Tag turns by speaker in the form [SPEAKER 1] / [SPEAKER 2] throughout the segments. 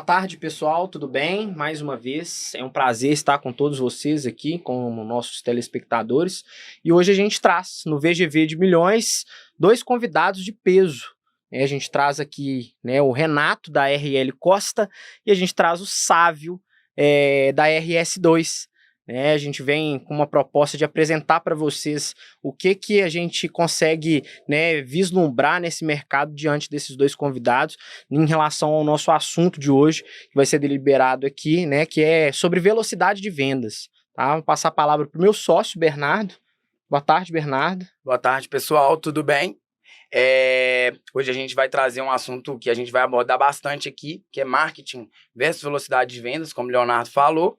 [SPEAKER 1] tarde, pessoal, tudo bem? Mais uma vez, é um prazer estar com todos vocês aqui, com nossos telespectadores. E hoje a gente traz, no VGV de Milhões, dois convidados de peso. A gente traz aqui, o Renato, da RL Costa, e a gente traz o Sávio, da RS2. A gente vem com uma proposta de apresentar para vocês o que a gente consegue, vislumbrar nesse mercado diante desses dois convidados em relação ao nosso assunto de hoje, que vai ser deliberado aqui, que é sobre velocidade de vendas. Tá? Vou passar a palavra para o meu sócio, Bernardo. Boa tarde, Bernardo.
[SPEAKER 2] Boa tarde, pessoal, tudo bem? Hoje a gente vai trazer um assunto que a gente vai abordar bastante aqui, que é marketing versus velocidade de vendas, como o Leonardo falou.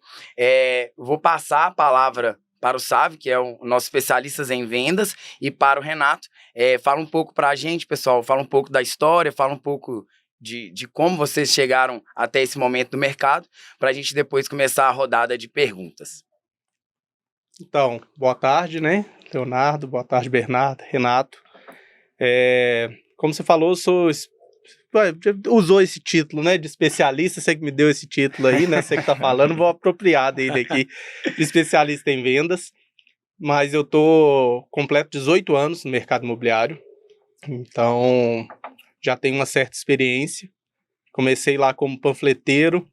[SPEAKER 2] Vou passar a palavra para o Sávio, que é o nosso especialista em vendas, e para o Renato. Fala um pouco para a gente, pessoal, fala um pouco da história, fala um pouco de como vocês chegaram até esse momento do mercado, para a gente depois começar a rodada de perguntas.
[SPEAKER 3] Então, boa tarde, Leonardo, boa tarde, Bernardo, Renato. Como você falou, usou esse título, de especialista, você que me deu esse título aí, você que tá falando, vou apropriar dele aqui, de especialista em vendas, mas eu tô completo 18 anos no mercado imobiliário, então já tenho uma certa experiência, comecei lá como panfleteiro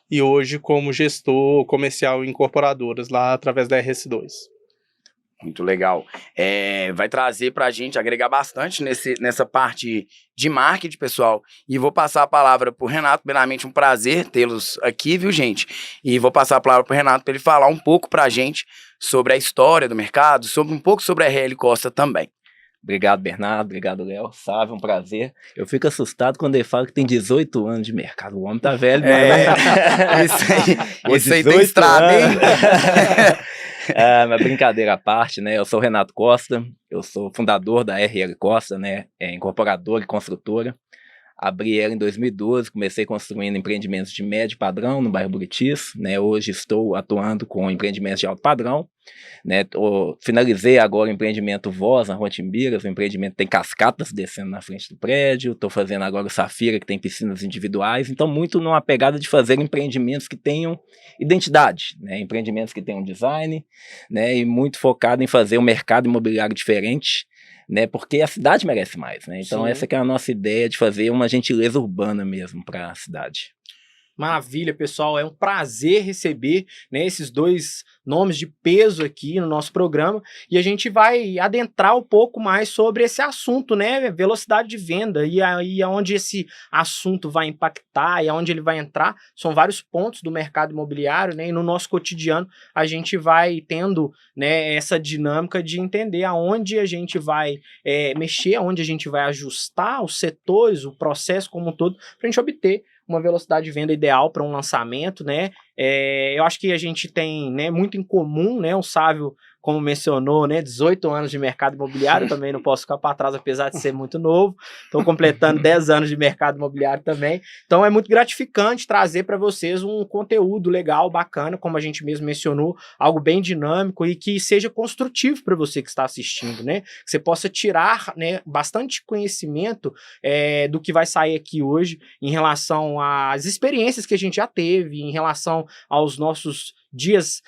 [SPEAKER 3] e hoje como gestor comercial em incorporadoras, lá através da RS2.
[SPEAKER 2] Muito legal. Vai trazer para a gente, agregar bastante nessa parte de marketing, pessoal. E vou passar a palavra para o Renato. Primeiramente, um prazer tê-los aqui, viu, gente? E vou passar a palavra para o Renato para ele falar um pouco para a gente sobre a história do mercado, um pouco sobre a RL Costa também.
[SPEAKER 4] Obrigado, Bernardo. Obrigado, Léo. Sávio, um prazer. Eu fico assustado quando ele fala que tem 18 anos de mercado. O homem tá velho.
[SPEAKER 2] Isso aí tem estrada, hein?
[SPEAKER 4] Mas brincadeira à parte, eu sou o Renato Costa, eu sou fundador da RL Costa, incorporadora e construtora. Abri ela em 2012, comecei construindo empreendimentos de médio padrão no bairro Buritis, hoje estou atuando com empreendimentos de alto padrão, finalizei agora o empreendimento Voz, na Rua Timbiras, o empreendimento tem cascatas descendo na frente do prédio, estou fazendo agora o Safira, que tem piscinas individuais, então muito numa pegada de fazer empreendimentos que tenham identidade, empreendimentos que tenham design, e muito focado em fazer um mercado imobiliário diferente, porque a cidade merece mais, então sim, essa que é a nossa ideia de fazer uma gentileza urbana mesmo para a cidade.
[SPEAKER 1] Maravilha, pessoal, é um prazer receber esses dois nomes de peso aqui no nosso programa e a gente vai adentrar um pouco mais sobre esse assunto, velocidade de venda e aí aonde esse assunto vai impactar e aonde ele vai entrar, são vários pontos do mercado imobiliário, e no nosso cotidiano a gente vai tendo, essa dinâmica de entender aonde a gente vai mexer, aonde a gente vai ajustar os setores, o processo como um todo, para a gente obter uma velocidade de venda ideal para um lançamento, eu acho que a gente tem, muito em comum, o Sávio, como mencionou, 18 anos de mercado imobiliário, também não posso ficar para trás, apesar de ser muito novo, estou completando 10 anos de mercado imobiliário também, então é muito gratificante trazer para vocês um conteúdo legal, bacana, como a gente mesmo mencionou, algo bem dinâmico e que seja construtivo para você que está assistindo, que você possa tirar, bastante conhecimento do que vai sair aqui hoje em relação às experiências que a gente já teve, em relação aos nossos dias,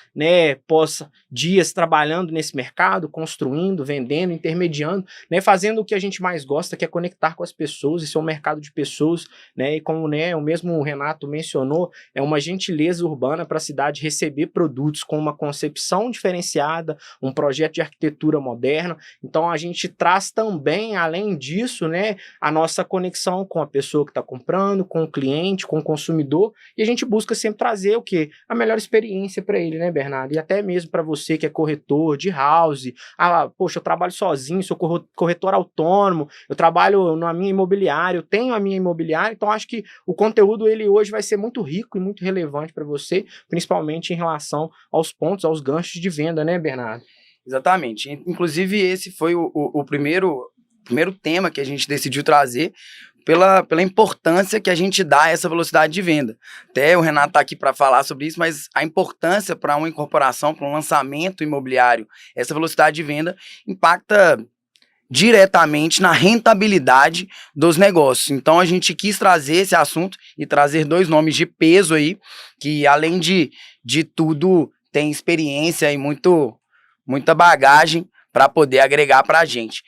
[SPEAKER 1] dias trabalhando nesse mercado, construindo, vendendo, intermediando, fazendo o que a gente mais gosta, que é conectar com as pessoas, esse é um mercado de pessoas, e como o mesmo Renato mencionou, é uma gentileza urbana para a cidade receber produtos com uma concepção diferenciada, um projeto de arquitetura moderna, então a gente traz também, além disso, a nossa conexão com a pessoa que está comprando, com o cliente, com o consumidor, e a gente busca sempre trazer o quê? A melhor experiência para ele, Bernardo? E até mesmo para você que é corretor de house, poxa, eu trabalho sozinho, sou corretor autônomo, eu trabalho na minha imobiliária, eu tenho a minha imobiliária, então acho que o conteúdo ele hoje vai ser muito rico e muito relevante para você, principalmente em relação aos pontos, aos ganchos de venda, Bernardo?
[SPEAKER 2] Exatamente. Inclusive esse foi o primeiro tema que a gente decidiu trazer, pela importância que a gente dá a essa velocidade de venda. Até o Renato está aqui para falar sobre isso, mas a importância para uma incorporação, para um lançamento imobiliário, essa velocidade de venda impacta diretamente na rentabilidade dos negócios. Então a gente quis trazer esse assunto e trazer dois nomes de peso aí, que além de tudo tem experiência e muita bagagem para poder agregar para a gente.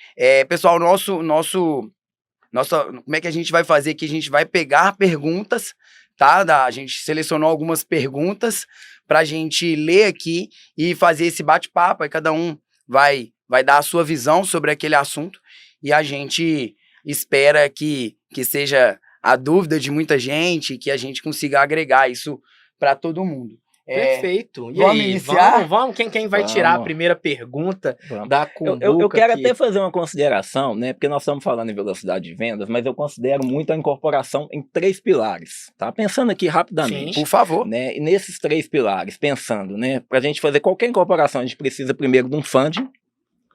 [SPEAKER 2] Pessoal, como é que a gente vai fazer aqui? A gente vai pegar perguntas, tá? A gente selecionou algumas perguntas para a gente ler aqui e fazer esse bate-papo, aí cada um vai dar a sua visão sobre aquele assunto e a gente espera que seja a dúvida de muita gente, que a gente consiga agregar isso para todo mundo.
[SPEAKER 1] Perfeito. E
[SPEAKER 2] vamos
[SPEAKER 1] aí,
[SPEAKER 2] iniciar?
[SPEAKER 1] vamos? Quem vai tirar a primeira pergunta da Cumbuca?
[SPEAKER 4] Eu quero
[SPEAKER 1] aqui?
[SPEAKER 4] até fazer uma consideração, né? Porque nós estamos falando em velocidade de vendas, mas eu considero muito a incorporação em 3 pilares, tá? Pensando aqui rapidamente.
[SPEAKER 2] Por favor.
[SPEAKER 4] Né? E nesses 3 pilares, pensando, né? Para a gente fazer qualquer incorporação, a gente precisa primeiro de um funding,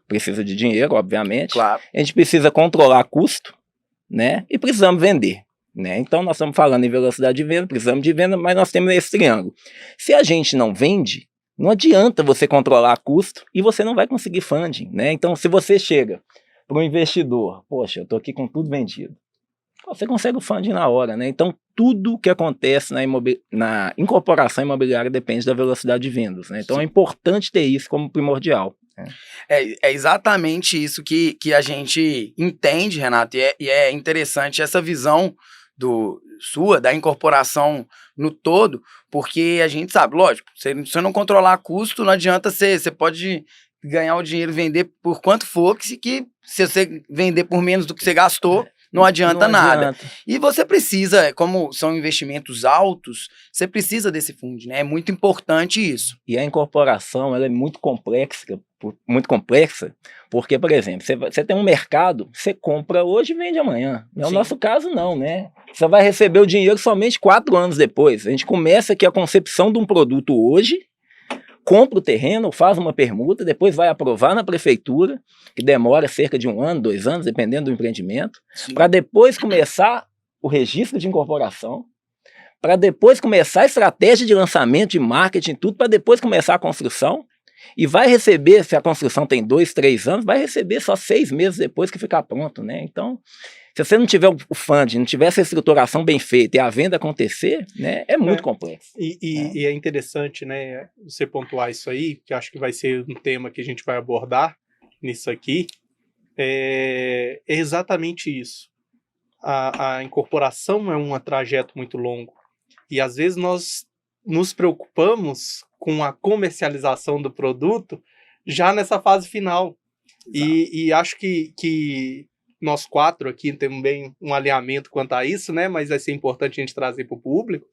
[SPEAKER 4] precisa de dinheiro, obviamente.
[SPEAKER 2] Claro.
[SPEAKER 4] A gente precisa controlar custo, né? E precisamos vender. Né? Então nós estamos falando em velocidade de venda, precisamos de venda, mas nós temos esse triângulo. Se a gente não vende, não adianta você controlar custo e você não vai conseguir funding. Né? Então se você chega para um investidor, poxa, eu estou aqui com tudo vendido, você consegue o funding na hora. Né? Então tudo que acontece na incorporação imobiliária depende da velocidade de vendas. Né? Então é importante ter isso como primordial.
[SPEAKER 2] É exatamente isso que a gente entende, Renato, e é interessante essa visão da incorporação no todo, porque a gente sabe, lógico, se você não controlar custo, não adianta você pode ganhar o dinheiro, vender por quanto for, que se você vender por menos do que você gastou, não adianta nada. E você precisa, como são investimentos altos, você precisa desse fundo, né? É muito importante isso.
[SPEAKER 4] E a incorporação, ela é muito complexa, porque, por exemplo, você tem um mercado, você compra hoje e vende amanhã. No nosso caso, não, né? Você vai receber o dinheiro somente 4 anos depois. A gente começa aqui a concepção de um produto hoje, compra o terreno, faz uma permuta, depois vai aprovar na prefeitura, que demora cerca de 1 ano, 2 anos, dependendo do empreendimento, para depois começar o registro de incorporação, para depois começar a estratégia de lançamento, de marketing, tudo, para depois começar a construção, e vai receber, se a construção tem 2, 3 anos, vai receber só 6 meses depois que ficar pronto, né? Então, se você não tiver o funding, não tiver essa estruturação bem feita e a venda acontecer, né, é muito complexo.
[SPEAKER 3] E é interessante, né, você pontuar isso aí, que acho que vai ser um tema que a gente vai abordar nisso aqui, é exatamente isso. A incorporação é um trajeto muito longo e às vezes nós nos preocupamos com a comercialização do produto já nessa fase final. E acho que nós 4 aqui temos bem um alinhamento quanto a isso, né? Mas vai ser importante a gente trazer para o público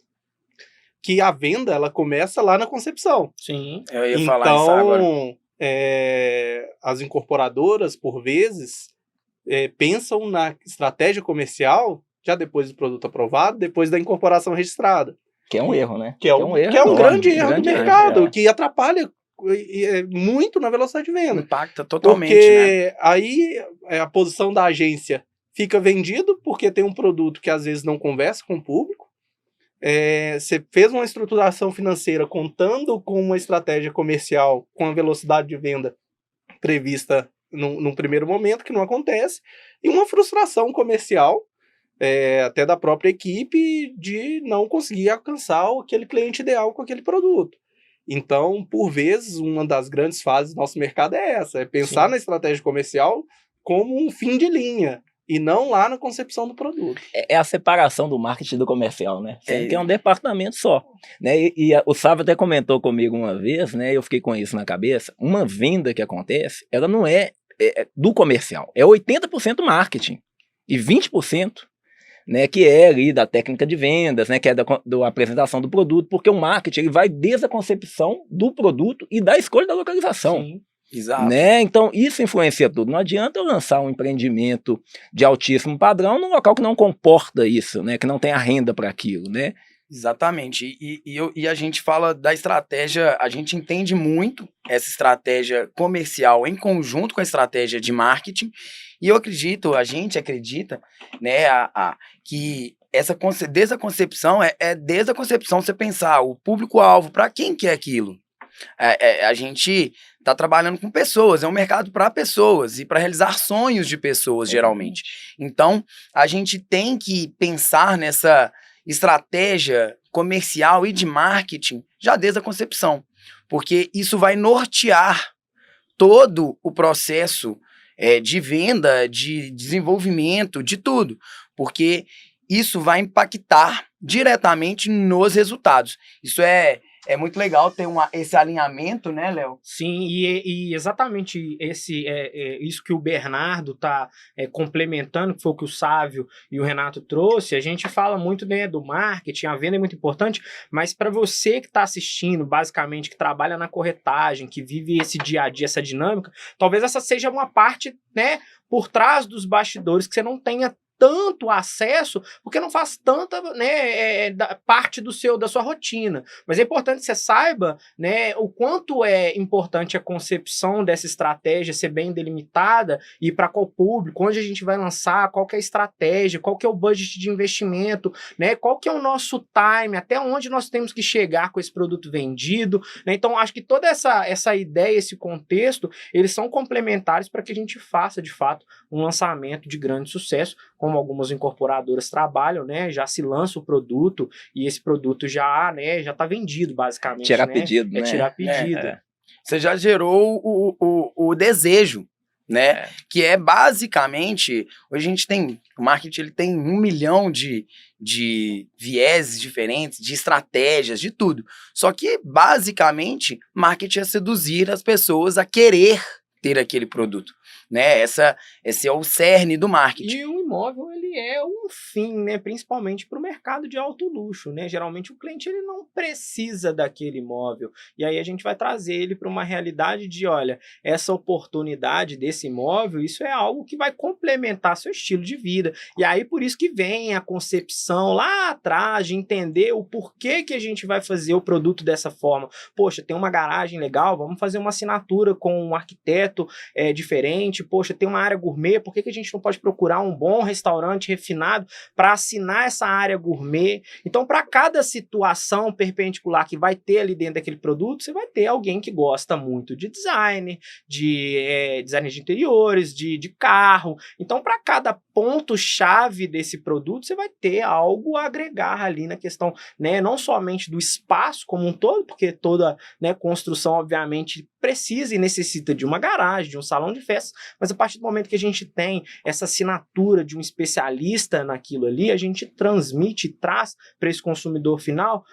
[SPEAKER 3] que a venda ela começa lá na concepção.
[SPEAKER 1] Sim.
[SPEAKER 2] Eu ia falar isso agora.
[SPEAKER 3] Então, as incorporadoras, por vezes, pensam na estratégia comercial já depois do produto aprovado, depois da incorporação registrada.
[SPEAKER 4] Que é um erro, né?
[SPEAKER 3] Que é um grande erro do mercado, que atrapalha muito na velocidade de venda.
[SPEAKER 2] Impacta totalmente,
[SPEAKER 3] porque aí a posição da agência fica vendido porque tem um produto que às vezes não conversa com o público. Você fez uma estruturação financeira contando com uma estratégia comercial com a velocidade de venda prevista num primeiro momento, que não acontece, e uma frustração comercial até da própria equipe de não conseguir alcançar aquele cliente ideal com aquele produto. Então, por vezes, uma das grandes fases do nosso mercado é essa, é pensar na estratégia comercial como um fim de linha, e não lá na concepção do produto.
[SPEAKER 4] É a separação do marketing do comercial, né? Que é um departamento só. Né? O Sávio até comentou comigo uma vez, né? Eu fiquei com isso na cabeça, uma venda que acontece, ela não é do comercial, é 80% marketing e 20%, né, que é ali da técnica de vendas, né, que é da apresentação do produto, porque o marketing ele vai desde a concepção do produto e da escolha da localização.
[SPEAKER 1] Sim.
[SPEAKER 2] Exato.
[SPEAKER 4] Né? Então isso influencia tudo. Não adianta eu lançar um empreendimento de altíssimo padrão num local que não comporta isso, né, que não tem a renda para aquilo, né?
[SPEAKER 2] Exatamente. E a gente fala da estratégia, a gente entende muito essa estratégia comercial em conjunto com a estratégia de marketing. E a gente acredita, né, que desde a concepção, desde a concepção você pensar o público-alvo, para quem que é aquilo? A gente está trabalhando com pessoas, é um mercado para pessoas e para realizar sonhos de pessoas, geralmente. Então, a gente tem que pensar nessa estratégia comercial e de marketing já desde a concepção, porque isso vai nortear todo o processo de venda, de desenvolvimento, de tudo, porque isso vai impactar diretamente nos resultados. Isso é muito legal ter esse alinhamento, né, Léo?
[SPEAKER 1] Sim, e exatamente isso que o Bernardo está complementando, que foi o que o Sávio e o Renato trouxe. A gente fala muito, né, do marketing, a venda é muito importante, mas para você que está assistindo, basicamente, que trabalha na corretagem, que vive esse dia a dia, essa dinâmica, talvez essa seja uma parte, né, por trás dos bastidores que você não tenha tanto acesso, porque não faz tanta, né, parte da sua rotina. Mas é importante que você saiba, né, o quanto é importante a concepção dessa estratégia ser bem delimitada e para qual público, onde a gente vai lançar, qual que é a estratégia, qual que é o budget de investimento, né, qual que é o nosso time, até onde nós temos que chegar com esse produto vendido, né? Então, acho que toda essa ideia, esse contexto, eles são complementares para que a gente faça, de fato, um lançamento de grande sucesso, como algumas incorporadoras trabalham, né? Já se lança o produto e esse produto já, né, já está vendido, basicamente.
[SPEAKER 4] Tirar
[SPEAKER 1] né?
[SPEAKER 4] pedido, né?
[SPEAKER 1] Tirar pedido.
[SPEAKER 2] Você já gerou o desejo, né? Que é basicamente, hoje a gente tem, o marketing ele tem 1 milhão de vieses diferentes, de estratégias, de tudo. Só que, basicamente, marketing é seduzir as pessoas a querer ter aquele produto, né? Esse é o cerne do marketing.
[SPEAKER 1] E o imóvel, ele é um fim, né? Principalmente para o mercado de alto luxo, né? Geralmente o cliente ele não precisa daquele imóvel. E aí a gente vai trazer ele para uma realidade de, olha, essa oportunidade desse imóvel, isso é algo que vai complementar seu estilo de vida. E aí por isso que vem a concepção lá atrás de entender o porquê que a gente vai fazer o produto dessa forma. Poxa, tem uma garagem legal, vamos fazer uma assinatura com um arquiteto diferente. Poxa, tem uma área gourmet, por que a gente não pode procurar um bom restaurante refinado para assinar essa área gourmet? Então, para cada situação perpendicular que vai ter ali dentro daquele produto, você vai ter alguém que gosta muito de design, design de interiores, de carro. Então, para cada ponto-chave desse produto, você vai ter algo a agregar ali na questão, né, não somente do espaço como um todo, porque toda, né, construção, obviamente, precisa e necessita de uma garagem, de um salão de festas, mas a partir do momento que a gente tem essa assinatura de um especialista naquilo ali, a gente transmite e traz para esse consumidor final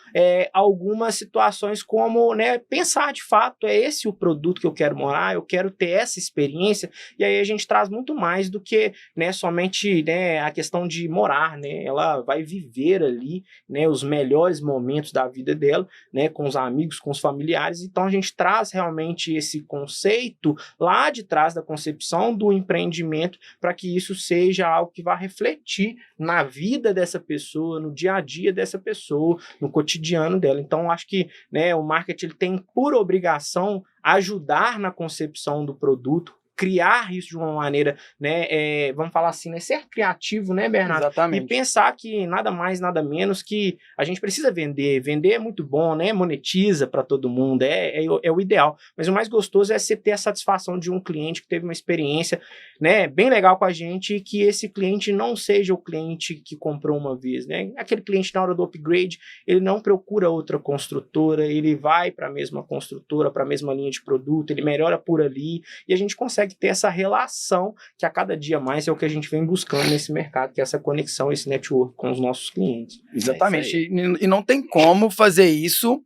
[SPEAKER 1] algumas situações como, né, pensar de fato, é esse o produto que eu quero morar, eu quero ter essa experiência, e aí a gente traz muito mais do que, né, somente, né, a questão de morar, né, ela vai viver ali, né, os melhores momentos da vida dela, né, com os amigos, com os familiares. Então a gente traz realmente esse conceito lá de trás da concepção do empreendimento para que isso seja algo que vá refletir na vida dessa pessoa, no dia a dia dessa pessoa, no cotidiano dela. Então, acho que, né, o marketing ele tem por obrigação ajudar na concepção do produto, criar isso de uma maneira, né, vamos falar assim, né, ser criativo, né, Bernardo?
[SPEAKER 2] Exatamente.
[SPEAKER 1] E pensar que nada mais, nada menos que a gente precisa vender. Vender é muito bom, né? Monetiza para todo mundo, é o ideal. Mas o mais gostoso é você ter a satisfação de um cliente que teve uma experiência, né, bem legal com a gente e que esse cliente não seja o cliente que comprou uma vez, né? Aquele cliente na hora do upgrade, ele não procura outra construtora, ele vai para a mesma construtora, para a mesma linha de produto, ele melhora por ali e a gente consegue ter essa relação que a cada dia mais é o que a gente vem buscando nesse mercado, que é essa conexão, esse network com os nossos clientes.
[SPEAKER 2] Exatamente. E não tem como fazer isso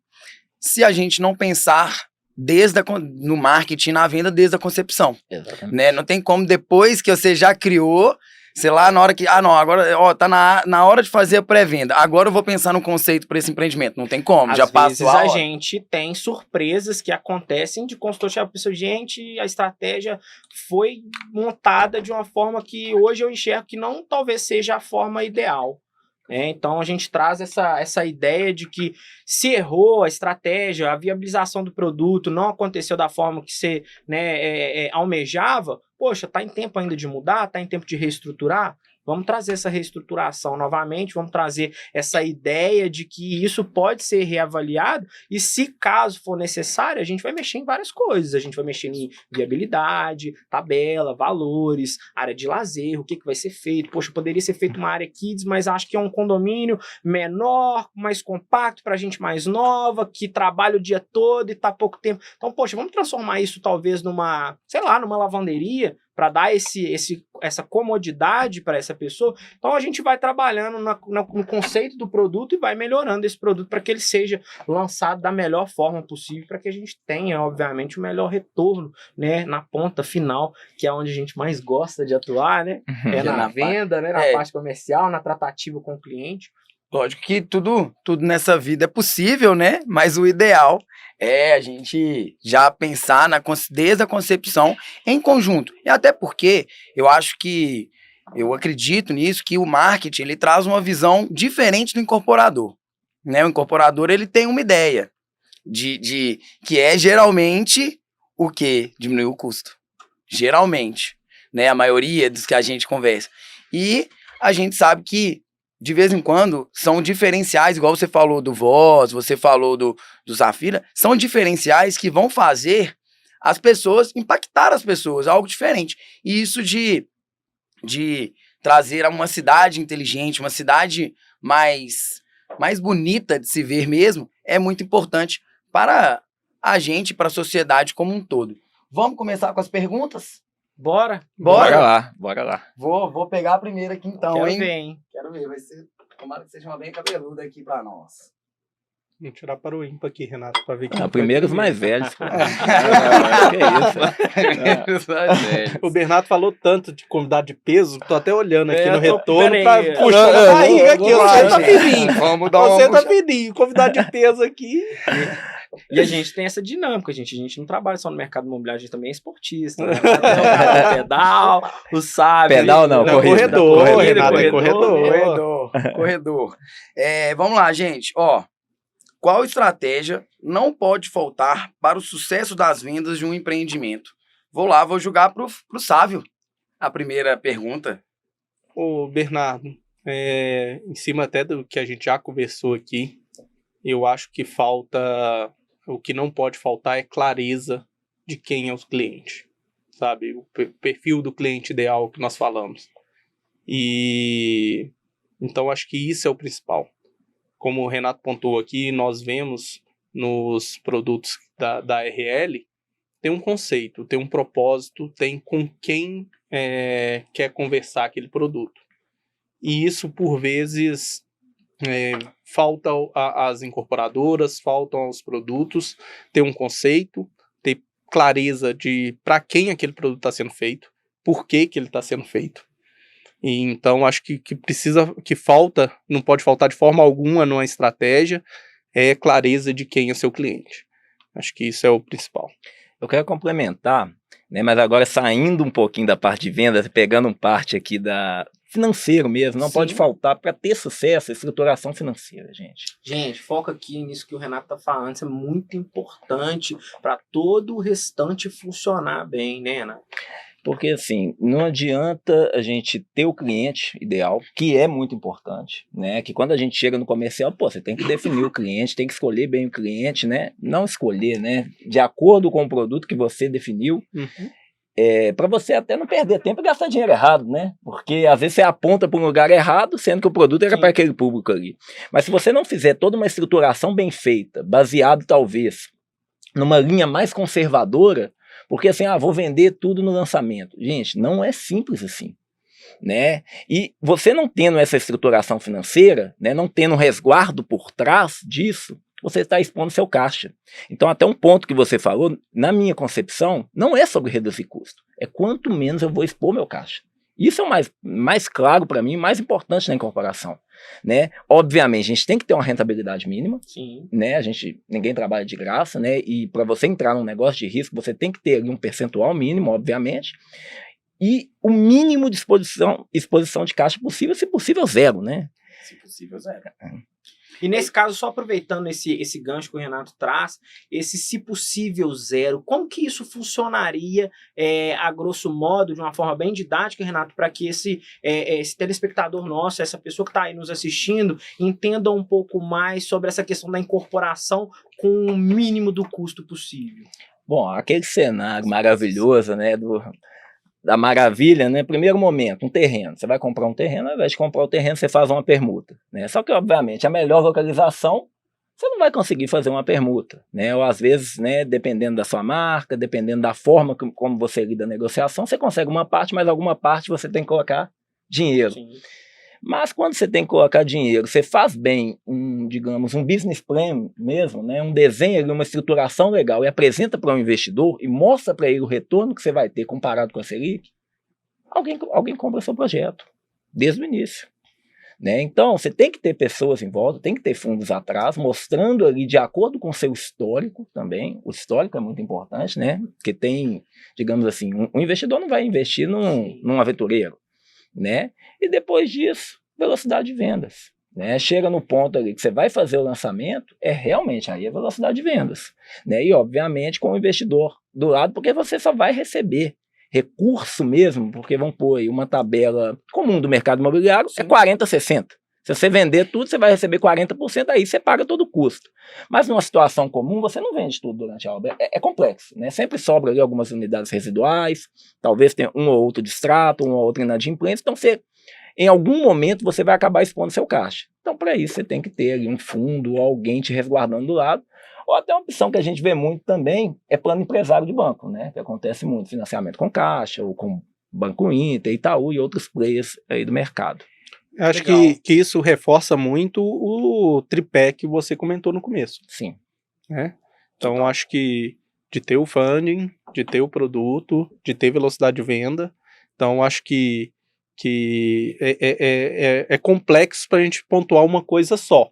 [SPEAKER 2] se a gente não pensar no marketing, na venda, desde a concepção.
[SPEAKER 4] Exatamente.
[SPEAKER 2] Né? Não tem como, depois que você já criou, sei lá, na hora que... não, agora, tá na hora de fazer a pré-venda. Agora eu vou pensar no conceito para esse empreendimento. Não tem como, já passou a hora.
[SPEAKER 1] Às vezes a gente tem surpresas que acontecem de consultor-chefe. A pessoa, gente, a estratégia foi montada de uma forma que hoje eu enxergo que não talvez seja a forma ideal. Então a gente traz essa ideia de que se errou a estratégia, a viabilização do produto não aconteceu da forma que você, né, almejava, poxa, tá em tempo ainda de mudar, tá em tempo de reestruturar, vamos trazer essa reestruturação novamente, vamos trazer essa ideia de que isso pode ser reavaliado e, se caso for necessário, a gente vai mexer em várias coisas. A gente vai mexer em viabilidade, tabela, valores, área de lazer, o que vai ser feito. Poxa, poderia ser feito uma área kids, mas acho que é um condomínio menor, mais compacto, para gente mais nova, que trabalha o dia todo e tá pouco tempo. Então, poxa, vamos transformar isso talvez numa, sei lá, numa lavanderia, para dar essa comodidade para essa pessoa. Então a gente vai trabalhando no conceito do produto e vai melhorando esse produto para que ele seja lançado da melhor forma possível, para que a gente tenha, obviamente, o melhor retorno, né, na ponta final, que é onde a gente mais gosta de atuar, né? É na venda, né, na parte comercial, na tratativa com o cliente.
[SPEAKER 2] Lógico que tudo nessa vida é possível, né? Mas o ideal é a gente já pensar desde a concepção em conjunto. E até porque eu acredito nisso, que o marketing ele traz uma visão diferente do incorporador, né? O incorporador ele tem uma ideia que é geralmente o quê? Diminuir o custo. Geralmente, né? A maioria dos que a gente conversa. E a gente sabe que de vez em quando, são diferenciais, igual você falou do Voz, você falou do Zafira, são diferenciais que vão fazer as pessoas, impactar as pessoas, algo diferente. E isso de trazer uma cidade inteligente, uma cidade mais bonita de se ver mesmo, é muito importante para a gente, para a sociedade como um todo. Vamos começar com as perguntas?
[SPEAKER 1] Bora?
[SPEAKER 4] Bora lá.
[SPEAKER 2] Vou pegar a primeira aqui então,
[SPEAKER 1] Quero
[SPEAKER 2] hein?
[SPEAKER 1] ver, hein?
[SPEAKER 2] Quero ver, vai ser. Tomara que seja uma bem cabeluda aqui pra nós.
[SPEAKER 3] Vamos tirar para o ímpar aqui, Renato, para ver quem
[SPEAKER 4] Primeiro os mais velhos. Pô. Que isso?
[SPEAKER 3] O Bernardo falou tanto de convidado de peso, tô até olhando aqui no
[SPEAKER 1] tô-
[SPEAKER 3] retorno
[SPEAKER 1] peraí.
[SPEAKER 3] pra puxar a barriga aqui. Você tá fininho.
[SPEAKER 2] Vamos dar
[SPEAKER 3] Você
[SPEAKER 2] uma
[SPEAKER 3] tá fininho. Convidado de peso aqui.
[SPEAKER 1] E a gente tem essa dinâmica, gente. A gente não trabalha só no mercado imobiliário, a gente também é esportista. Né? O cara do pedal, o sábio.
[SPEAKER 4] Pedal não,
[SPEAKER 3] corredor,
[SPEAKER 1] Renato, é
[SPEAKER 2] Corredor. Vamos lá, gente. Ó, qual estratégia não pode faltar para o sucesso das vendas de um empreendimento? Vou jogar pro Sávio a primeira pergunta.
[SPEAKER 3] Ô, Bernardo, em cima até do que a gente já conversou aqui, eu acho que o que não pode faltar é clareza de quem é o cliente, sabe? O perfil do cliente ideal que nós falamos. E então acho que isso é o principal. Como o Renato pontuou aqui, nós vemos nos produtos da RL, tem um conceito, tem um propósito, tem com quem quer conversar aquele produto. E isso, por vezes, falta às incorporadoras, faltam aos produtos ter um conceito, ter clareza de para quem aquele produto está sendo feito, por que ele está sendo feito. E então acho que não pode faltar de forma alguma numa estratégia, é clareza de quem é seu cliente. Acho que isso é o principal.
[SPEAKER 4] Eu quero complementar, né, mas agora saindo um pouquinho da parte de vendas, pegando um parte aqui da financeiro mesmo, não pode faltar para ter sucesso a estruturação financeira, gente.
[SPEAKER 1] Gente, foca aqui nisso que o Renato tá falando, isso é muito importante para todo o restante funcionar bem, né, Renato?
[SPEAKER 4] Porque, assim, não adianta a gente ter o cliente ideal, que é muito importante, né? Que quando a gente chega no comercial, você tem que definir o cliente, tem que escolher bem o cliente, né? Não escolher, né? De acordo com o produto que você definiu, para você até não perder tempo e gastar dinheiro errado, né? Porque às vezes você aponta para um lugar errado, sendo que o produto era para aquele público ali. Mas se você não fizer toda uma estruturação bem feita, baseado talvez numa linha mais conservadora, porque assim, vou vender tudo no lançamento. Gente, não é simples assim, né? E você não tendo essa estruturação financeira, né, não tendo um resguardo por trás disso, você está expondo seu caixa. Então, até um ponto que você falou, na minha concepção, não é sobre reduzir custo, é quanto menos eu vou expor meu caixa. Isso é o mais claro para mim, mais importante na incorporação, né? Obviamente, a gente tem que ter uma rentabilidade mínima, né? Ninguém trabalha de graça, né? E para você entrar num negócio de risco, você tem que ter ali um percentual mínimo, obviamente, e o mínimo de exposição de caixa possível, se possível zero, né?
[SPEAKER 2] Se possível zero.
[SPEAKER 1] E nesse caso, só aproveitando esse gancho que o Renato traz, esse se possível zero, como que isso funcionaria a grosso modo, de uma forma bem didática, Renato, para que esse telespectador nosso, essa pessoa que está aí nos assistindo, entenda um pouco mais sobre essa questão da incorporação com o mínimo do custo possível?
[SPEAKER 4] Bom, aquele cenário maravilhoso, né, da maravilha, né? Primeiro momento, um terreno. Você vai comprar um terreno, ao invés de comprar o terreno, você faz uma permuta, né? Só que, obviamente, a melhor localização, você não vai conseguir fazer uma permuta, né? Ou às vezes, né, dependendo da sua marca, dependendo da forma como você lida a negociação, você consegue uma parte, mas alguma parte você tem que colocar dinheiro.
[SPEAKER 1] Sim.
[SPEAKER 4] Mas quando você tem que colocar dinheiro, você faz bem digamos, um business plan mesmo, né? Um desenho, uma estruturação legal e apresenta para um investidor e mostra para ele o retorno que você vai ter comparado com a Selic, alguém compra seu projeto, desde o início. Né? Então, você tem que ter pessoas em volta, tem que ter fundos atrás, mostrando ali de acordo com o seu histórico também. O histórico é muito importante, né? Porque tem, digamos assim, um investidor não vai investir num aventureiro, né? E depois disso, velocidade de vendas, né? Chega no ponto ali que você vai fazer o lançamento, realmente aí é velocidade de vendas, né? E obviamente com o investidor do lado, porque você só vai receber recurso mesmo, porque vamos pôr aí uma tabela comum do mercado imobiliário, é 40-60. Se você vender tudo, você vai receber 40%, aí você paga todo o custo. Mas numa situação comum, você não vende tudo durante a obra. É complexo, né? Sempre sobra ali algumas unidades residuais, talvez tenha um ou outro distrato, uma ou outra inadimplência. Então, em algum momento, você vai acabar expondo seu caixa. Então, para isso, você tem que ter ali um fundo, alguém te resguardando do lado. Ou até uma opção que a gente vê muito também é plano empresário de banco, né? Que acontece muito, financiamento com Caixa, ou com Banco Inter, Itaú e outros players aí do mercado.
[SPEAKER 3] Eu acho que isso reforça muito o tripé que você comentou no começo.
[SPEAKER 4] Sim.
[SPEAKER 3] Né? Então, acho que de ter o funding, de ter o produto, de ter velocidade de venda. Então, acho que é complexo para a gente pontuar uma coisa só.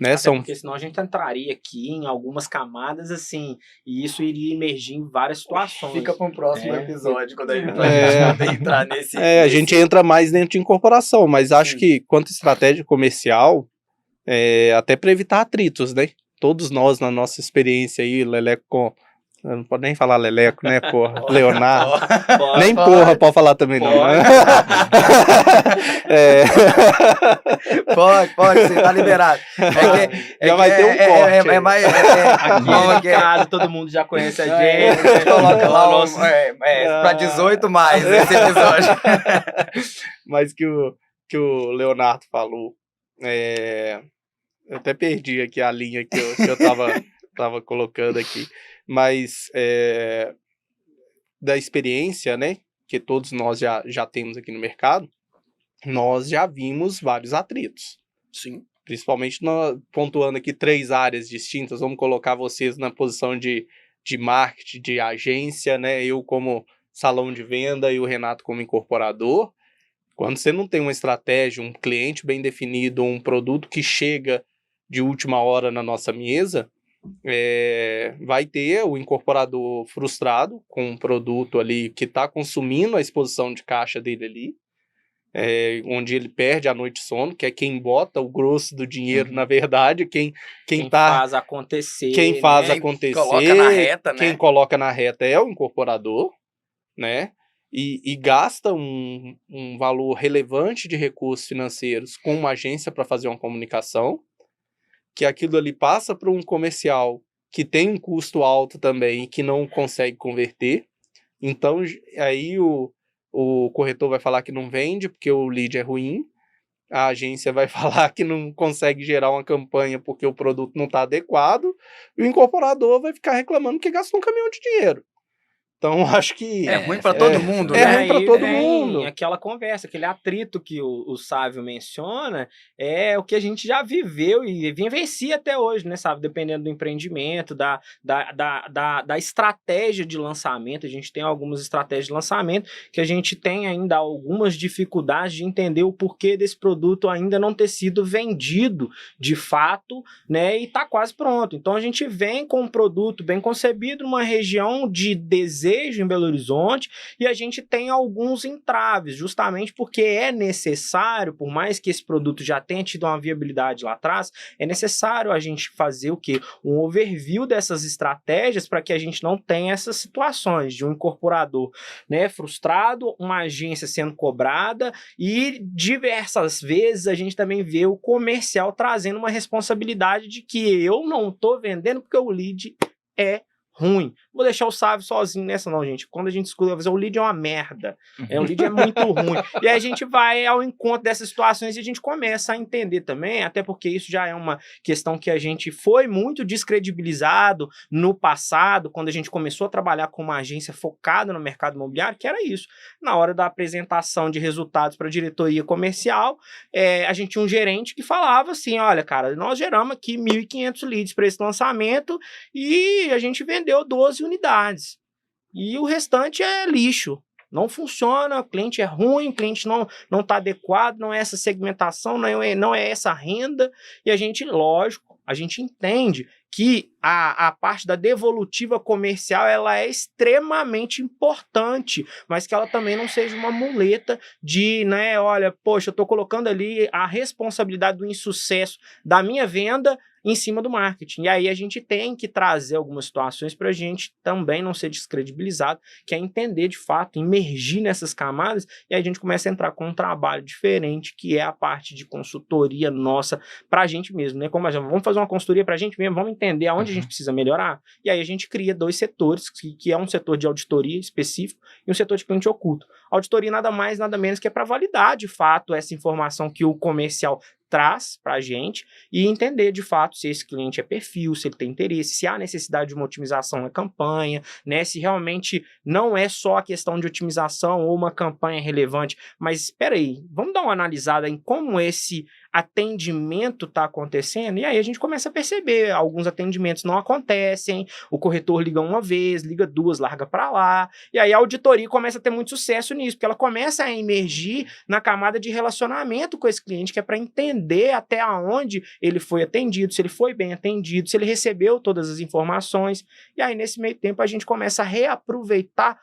[SPEAKER 3] Né?
[SPEAKER 1] Porque senão a gente entraria aqui em algumas camadas assim, e isso iria emergir em várias situações.
[SPEAKER 2] Fica para um próximo episódio, quando a gente poder entrar nesse...
[SPEAKER 3] A gente entra mais dentro de incorporação, mas acho que quanto estratégia comercial, até para evitar atritos, né? Todos nós, na nossa experiência aí, Leleco, eu não pode nem falar Leleco, né, porra? Leonardo. Nem porra pode falar também, não. Né?
[SPEAKER 2] Pode, você tá liberado.
[SPEAKER 3] Já vai ter um corte.
[SPEAKER 1] Aqui é casa, todo mundo já conhece a gente.
[SPEAKER 2] A gente coloca lá para 18 mais esse episódio.
[SPEAKER 3] Mas que o Leonardo falou, eu até perdi aqui a linha que eu tava colocando aqui. Mas da experiência, né, que todos nós já temos aqui no mercado, nós já vimos vários atritos.
[SPEAKER 2] Sim.
[SPEAKER 3] Principalmente pontuando aqui 3 áreas distintas, vamos colocar vocês na posição de marketing, de agência, né, eu como salão de venda e o Renato como incorporador. Quando você não tem uma estratégia, um cliente bem definido, um produto que chega de última hora na nossa mesa, vai ter o incorporador frustrado com um produto ali que está consumindo a exposição de caixa dele ali, onde ele perde a noite de sono, que é quem bota o grosso do dinheiro, na verdade, quem
[SPEAKER 1] faz acontecer.
[SPEAKER 3] Quem faz acontecer,
[SPEAKER 2] coloca na reta, né?
[SPEAKER 3] Quem coloca na reta é o incorporador, né? E gasta um valor relevante de recursos financeiros com uma agência para fazer uma comunicação, que aquilo ali passa para um comercial que tem um custo alto também e que não consegue converter. Então, aí o corretor vai falar que não vende porque o lead é ruim, a agência vai falar que não consegue gerar uma campanha porque o produto não está adequado, e o incorporador vai ficar reclamando que gastou um caminhão de dinheiro. Então, acho que...
[SPEAKER 2] É ruim para todo mundo, né?
[SPEAKER 3] É ruim para todo mundo.
[SPEAKER 1] Aquela conversa, aquele atrito que o Sávio menciona, é o que a gente já viveu e vivencia até hoje, né, Sávio? Dependendo do empreendimento, da estratégia de lançamento. A gente tem algumas estratégias de lançamento que a gente tem ainda algumas dificuldades de entender o porquê desse produto ainda não ter sido vendido de fato, né, e tá quase pronto. Então, a gente vem com um produto bem concebido numa região de desejo desejo em Belo Horizonte, e a gente tem alguns entraves, justamente porque é necessário, por mais que esse produto já tenha tido uma viabilidade lá atrás, é necessário a gente fazer o quê? Um overview dessas estratégias para que a gente não tenha essas situações de um incorporador, né, frustrado, uma agência sendo cobrada, e diversas vezes a gente também vê o comercial trazendo uma responsabilidade de que eu não estou vendendo porque o lead é ruim. Vou deixar o Sávio sozinho nessa não, gente. Quando a gente escuta, o lead é uma merda. O lead é muito ruim. E aí a gente vai ao encontro dessas situações e a gente começa a entender também, até porque isso já é uma questão que a gente foi muito descredibilizado no passado, quando a gente começou a trabalhar com uma agência focada no mercado imobiliário, que era isso. Na hora da apresentação de resultados para a diretoria comercial, a gente tinha um gerente que falava assim, olha, cara, nós geramos aqui 1.500 leads para esse lançamento e a gente vendeu 12 unidades. E o restante é lixo. Não funciona, o cliente é ruim, o cliente não está adequado, não é essa segmentação, não é essa renda. E a gente, lógico, a gente entende que a parte da devolutiva comercial ela é extremamente importante, mas que ela também não seja uma muleta de, né, olha, poxa, eu estou colocando ali a responsabilidade do insucesso da minha venda em cima do marketing. E aí a gente tem que trazer algumas situações para a gente também não ser descredibilizado, que é entender de fato, imergir nessas camadas, e aí a gente começa a entrar com um trabalho diferente, que é a parte de consultoria nossa para a gente mesmo, né? Como vamos fazer uma consultoria para a gente mesmo, vamos entender aonde a gente precisa melhorar, e aí a gente cria 2 setores, que é um setor de auditoria específico e um setor de cliente oculto. Auditoria nada mais, nada menos que é para validar de fato essa informação que o comercial traz para a gente e entender de fato se esse cliente é perfil, se ele tem interesse, se há necessidade de uma otimização na campanha, né? Se realmente não é só a questão de otimização ou uma campanha relevante, mas espera aí, vamos dar uma analisada em como esse atendimento está acontecendo, e aí a gente começa a perceber, alguns atendimentos não acontecem, o corretor liga uma vez, liga 2, larga para lá, e aí a auditoria começa a ter muito sucesso nisso, porque ela começa a emergir na camada de relacionamento com esse cliente, que é para entender até onde ele foi atendido, se ele foi bem atendido, se ele recebeu todas as informações, e aí nesse meio tempo a gente começa a reaproveitar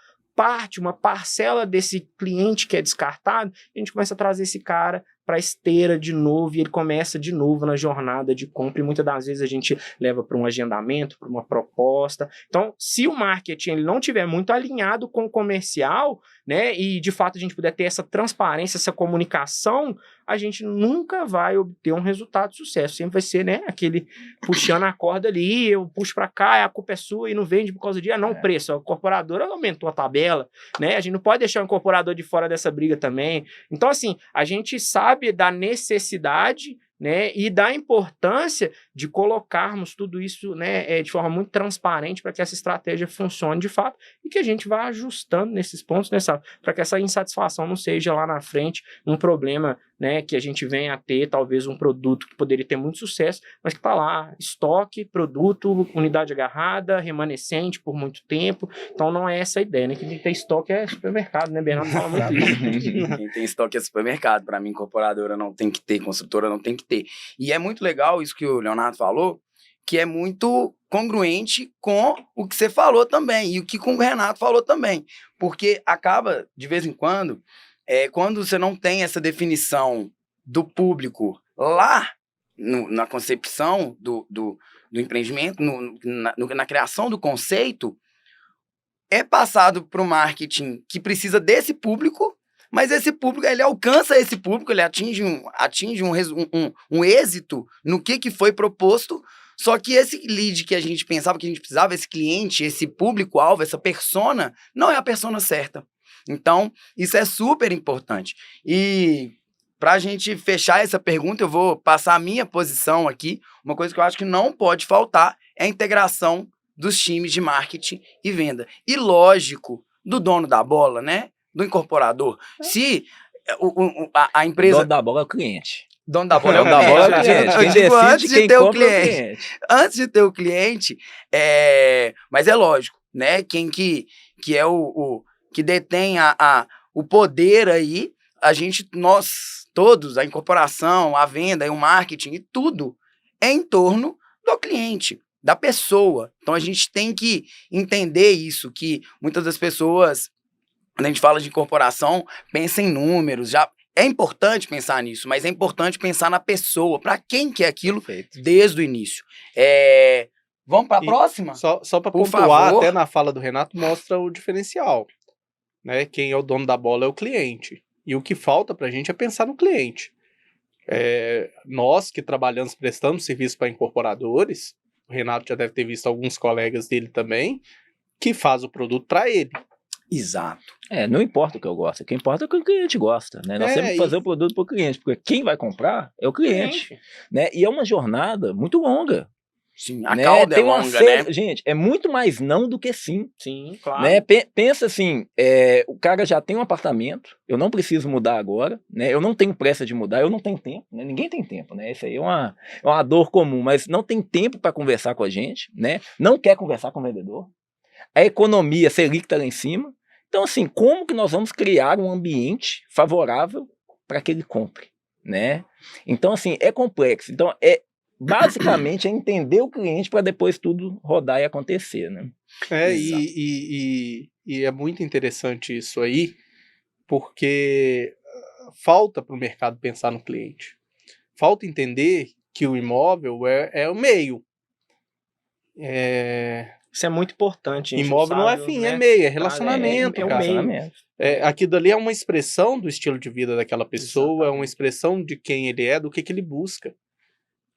[SPEAKER 1] uma parcela desse cliente que é descartado, e a gente começa a trazer esse cara para a esteira de novo, e ele começa de novo na jornada de compra, e muitas das vezes a gente leva para um agendamento, para uma proposta. Então, se o marketing ele não tiver muito alinhado com o comercial, né, e de fato a gente puder ter essa transparência, essa comunicação, a gente nunca vai obter um resultado de sucesso. Sempre vai ser, né, aquele puxando a corda ali, eu puxo para cá, a culpa é sua e não vende por causa de, não, o preço, a incorporadora aumentou a tabela, né, a gente não pode deixar o incorporador de fora dessa briga também. Então, assim, a gente sabe da necessidade, né, e da importância de colocarmos tudo isso, né, de forma muito transparente para que essa estratégia funcione de fato e que a gente vá ajustando nesses pontos, né, para que essa insatisfação não seja lá na frente um problema, né, que a gente venha a ter talvez um produto que poderia ter muito sucesso, mas que está lá, estoque, produto, unidade agarrada, remanescente por muito tempo. Então não é essa a ideia, né? Quem tem que ter estoque é supermercado, né? Bernardo fala muito isso.
[SPEAKER 2] Quem tem estoque é supermercado. Para mim, incorporadora não tem que ter, construtora não tem que ter. E é muito legal isso que o Leonardo falou, que é muito congruente com o que você falou também, e o que o Renato falou também. Porque acaba, de vez em quando, quando você não tem essa definição do público lá na concepção do empreendimento, na criação do conceito, é passado para o marketing que precisa desse público, mas esse público, ele alcança esse público, ele atinge um êxito no que foi proposto, só que esse lead que a gente pensava que a gente precisava, esse cliente, esse público-alvo, essa persona, não é a persona certa. Então, isso é super importante. E para a gente fechar essa pergunta, eu vou passar a minha posição aqui. Uma coisa que eu acho que não pode faltar é a integração dos times de marketing e venda. E, lógico, do dono da bola, né? Do incorporador. Se a empresa...
[SPEAKER 4] O dono da bola é o cliente.
[SPEAKER 2] Dono da bola é o
[SPEAKER 4] dono da bola é o
[SPEAKER 2] cliente.
[SPEAKER 4] cliente.
[SPEAKER 2] Eu
[SPEAKER 4] Quem
[SPEAKER 2] digo
[SPEAKER 4] decide
[SPEAKER 2] antes de
[SPEAKER 4] quem
[SPEAKER 2] ter o
[SPEAKER 4] compra é o
[SPEAKER 2] cliente.
[SPEAKER 4] cliente. Antes
[SPEAKER 2] de ter o cliente, mas é lógico, né? Quem que é que detém o poder aí, nós todos, a incorporação, a venda, o marketing e tudo é em torno do cliente. da pessoa. Então a gente tem que entender isso, que muitas das pessoas, quando a gente fala de incorporação, pensa em números, já é importante pensar nisso, mas é importante pensar na pessoa, para quem que é aquilo
[SPEAKER 4] Perfeito.
[SPEAKER 2] desde o início. Vamos para a
[SPEAKER 3] E
[SPEAKER 2] próxima?
[SPEAKER 3] Só para
[SPEAKER 2] Por
[SPEAKER 3] pontuar,
[SPEAKER 2] favor.
[SPEAKER 3] até na fala do Renato, mostra o diferencial. Né? Quem é o dono da bola é o cliente. E o que falta para a gente é pensar no cliente. Nós que trabalhamos, prestamos serviço para incorporadores, o Renato já deve ter visto alguns colegas dele também, que faz o produto para ele.
[SPEAKER 2] Exato.
[SPEAKER 4] Não importa o que eu gosto, o que importa é o que o cliente gosta, né? Nós temos que fazer o produto para o cliente, porque quem vai comprar é o cliente, né? E é uma jornada muito longa.
[SPEAKER 2] Sim, a
[SPEAKER 4] né?
[SPEAKER 2] cauda
[SPEAKER 4] Tem
[SPEAKER 2] é
[SPEAKER 4] uma
[SPEAKER 2] longa,
[SPEAKER 4] série...
[SPEAKER 2] né?
[SPEAKER 4] Gente, é muito mais não do que sim.
[SPEAKER 1] Sim, claro.
[SPEAKER 4] Né? Pensa assim, o cara já tem um apartamento, eu não preciso mudar agora, né? Eu não tenho pressa de mudar, eu não tenho tempo, né? Ninguém tem tempo, né? Isso aí é uma dor comum, mas não tem tempo para conversar com a gente, né? Não quer conversar com o vendedor. A economia, a Selic está lá em cima. Então, assim, como que nós vamos criar um ambiente favorável para que ele compre, né? Então, assim, é complexo. Então, basicamente é entender o cliente para depois tudo rodar e acontecer, né?
[SPEAKER 3] E é muito interessante isso aí, porque falta para o mercado pensar no cliente. Falta entender que o imóvel é o meio.
[SPEAKER 1] Isso é muito importante.
[SPEAKER 3] Imóvel não é fim, é meio, é relacionamento,
[SPEAKER 1] é o
[SPEAKER 3] cara.
[SPEAKER 1] meio.
[SPEAKER 3] Aquilo ali é uma expressão do estilo de vida daquela pessoa, é uma expressão de quem ele é, do que ele busca.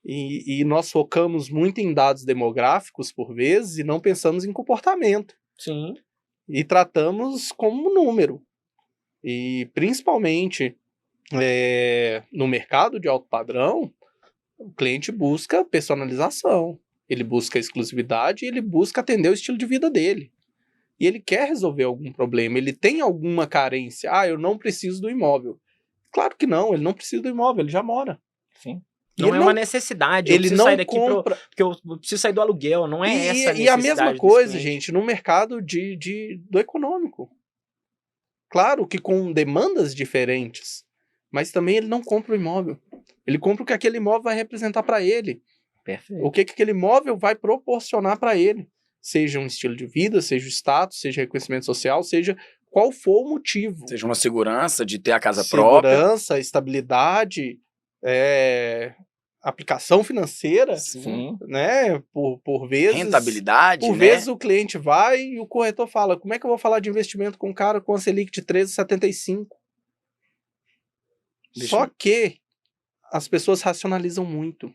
[SPEAKER 3] E nós focamos muito em dados demográficos, por vezes, e não pensamos em comportamento.
[SPEAKER 1] Sim.
[SPEAKER 3] E tratamos como número. E, principalmente, no mercado de alto padrão, o cliente busca personalização. Ele busca exclusividade e ele busca atender o estilo de vida dele. E ele quer resolver algum problema, ele tem alguma carência. Eu não preciso do imóvel. Claro que não, ele não precisa do imóvel, ele já mora.
[SPEAKER 4] Sim.
[SPEAKER 1] Não é uma necessidade.
[SPEAKER 3] Ele não
[SPEAKER 1] sair daqui
[SPEAKER 3] compra.
[SPEAKER 1] Porque eu preciso sair do aluguel, não é essa a necessidade.
[SPEAKER 3] E a mesma coisa, gente, no mercado do econômico. Claro que com demandas diferentes, mas também ele não compra o imóvel. Ele compra o que aquele imóvel vai representar para ele.
[SPEAKER 4] Perfeito.
[SPEAKER 3] O que aquele imóvel vai proporcionar para ele. Seja um estilo de vida, seja o status, seja reconhecimento social, seja qual for o motivo.
[SPEAKER 2] Seja uma segurança de ter a casa própria.
[SPEAKER 3] Segurança, estabilidade, aplicação financeira.
[SPEAKER 4] Sim.
[SPEAKER 3] Né? Por vezes...
[SPEAKER 2] Rentabilidade,
[SPEAKER 3] Por vezes o cliente vai e o corretor fala, como é que eu vou falar de investimento com um cara com a Selic de 13,75? Só que as pessoas racionalizam muito.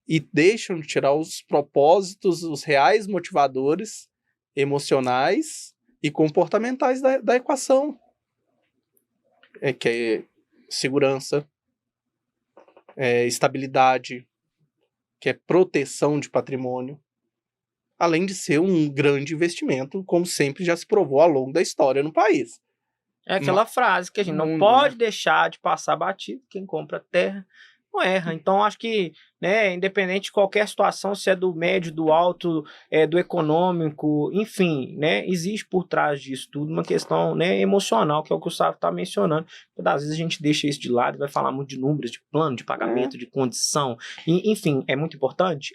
[SPEAKER 3] E deixam de tirar os propósitos, os reais motivadores emocionais e comportamentais da equação. Que é segurança, estabilidade, que é proteção de patrimônio, além de ser um grande investimento, como sempre já se provou ao longo da história no país.
[SPEAKER 1] É aquela frase que a gente não pode deixar de passar batido, quem compra terra não erra. Então, acho que, né, independente de qualquer situação, se é do médio, do alto, do econômico, enfim, né, existe por trás disso tudo uma questão, né, emocional, que é o que o Sávio está mencionando. Às vezes a gente deixa isso de lado e vai falar muito de números, de plano, de pagamento, de condição, enfim, é muito importante?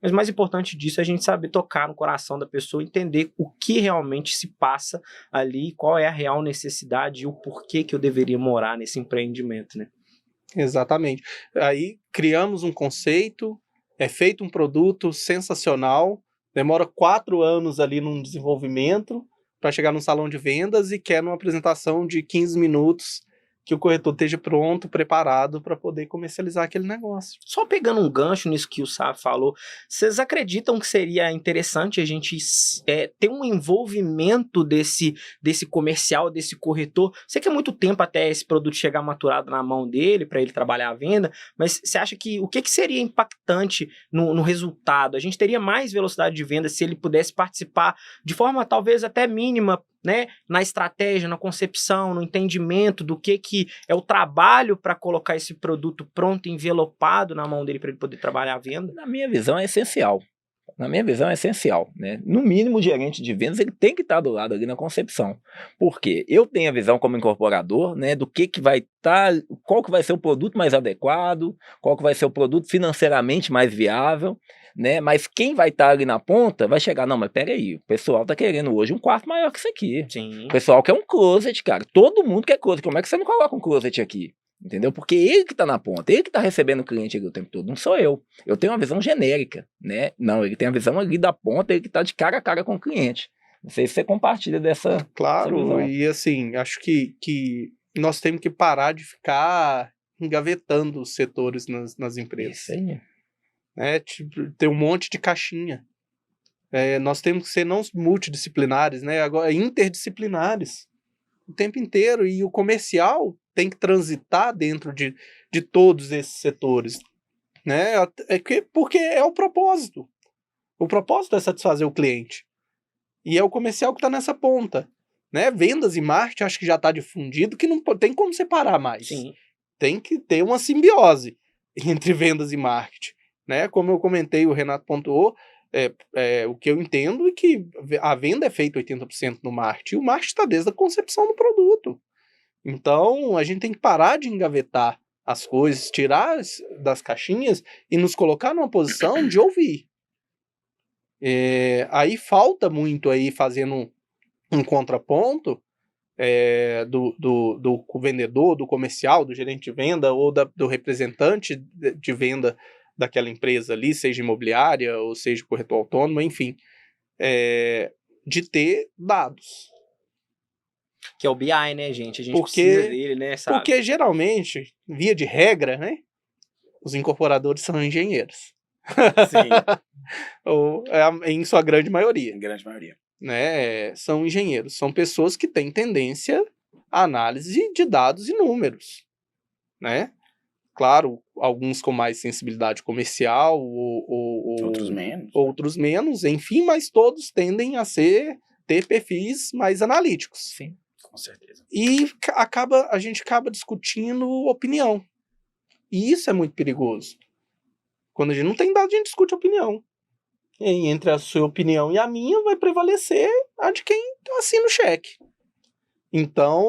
[SPEAKER 1] Mas mais importante disso é a gente saber tocar no coração da pessoa, entender o que realmente se passa ali, qual é a real necessidade e o porquê que eu deveria morar nesse empreendimento, né?
[SPEAKER 3] Exatamente. Aí criamos um conceito, é feito um produto sensacional, demora 4 anos ali num desenvolvimento para chegar num salão de vendas e quer numa apresentação de 15 minutos que o corretor esteja pronto, preparado para poder comercializar aquele negócio.
[SPEAKER 1] Só pegando um gancho nisso que o Sávio falou, vocês acreditam que seria interessante a gente ter um envolvimento desse comercial, desse corretor? Sei que é muito tempo até esse produto chegar maturado na mão dele, para ele trabalhar a venda, mas você acha que o que seria impactante no resultado? A gente teria mais velocidade de venda se ele pudesse participar de forma talvez até mínima, né, na estratégia, na concepção, no entendimento do que é o trabalho para colocar esse produto pronto, envelopado na mão dele para ele poder trabalhar a venda?
[SPEAKER 4] Na minha visão é essencial. Né? No mínimo, o gerente de vendas ele tem que estar do lado ali na concepção. Porque eu tenho a visão como incorporador, né, do que vai estar, qual que vai ser o produto mais adequado, qual que vai ser o produto financeiramente mais viável. né? Mas quem vai estar ali na ponta vai chegar, não, mas peraí, o pessoal tá querendo hoje um quarto maior que isso aqui.
[SPEAKER 1] Sim.
[SPEAKER 4] O pessoal quer um closet, cara. Todo mundo quer closet. Como é que você não coloca um closet aqui? Entendeu? Porque ele que tá na ponta, ele que tá recebendo o cliente ali o tempo todo, não sou eu. Eu tenho uma visão genérica, né? Não, ele tem a visão ali da ponta, ele que tá de cara a cara com o cliente. Não sei se você compartilha dessa
[SPEAKER 3] Claro,
[SPEAKER 4] visão.
[SPEAKER 3] e assim, acho que nós temos que parar de ficar engavetando os setores nas empresas.
[SPEAKER 4] Isso aí.
[SPEAKER 3] Né? Tipo, tem um monte de caixinha. Nós temos que ser não multidisciplinares, né? Agora interdisciplinares o tempo inteiro, e o comercial tem que transitar dentro de todos esses setores, né? Porque é o propósito. O propósito é satisfazer o cliente. E é o comercial que está nessa ponta, né? Vendas e marketing acho que já está difundido, que não tem como separar mais.
[SPEAKER 1] Sim.
[SPEAKER 3] Tem que ter uma simbiose entre vendas e marketing, né? Como eu comentei, o Renato pontuou, o que eu entendo é que a venda é feita 80% no marketing, e o marketing está desde a concepção do produto. Então, a gente tem que parar de engavetar as coisas, tirar das caixinhas e nos colocar numa posição de ouvir. Aí falta muito aí, fazendo um contraponto do vendedor, do comercial, do gerente de venda ou do representante de venda daquela empresa ali, seja imobiliária ou seja corretor autônomo, enfim, de ter dados.
[SPEAKER 1] Que é o BI, né, gente? A gente precisa dele, né, sabe?
[SPEAKER 3] Porque geralmente, via de regra, né, os incorporadores são engenheiros.
[SPEAKER 2] Sim.
[SPEAKER 3] Ou, em sua grande maioria.
[SPEAKER 2] Em grande maioria.
[SPEAKER 3] Né, são engenheiros, são pessoas que têm tendência à análise de dados e números, né? Claro, alguns com mais sensibilidade comercial, outros menos, enfim, mas todos tendem a ter perfis mais analíticos.
[SPEAKER 4] Sim,
[SPEAKER 2] com certeza.
[SPEAKER 3] E a gente acaba discutindo opinião. E isso é muito perigoso. Quando a gente não tem dado, a gente discute opinião. E entre a sua opinião e a minha vai prevalecer a de quem assina o cheque. Então,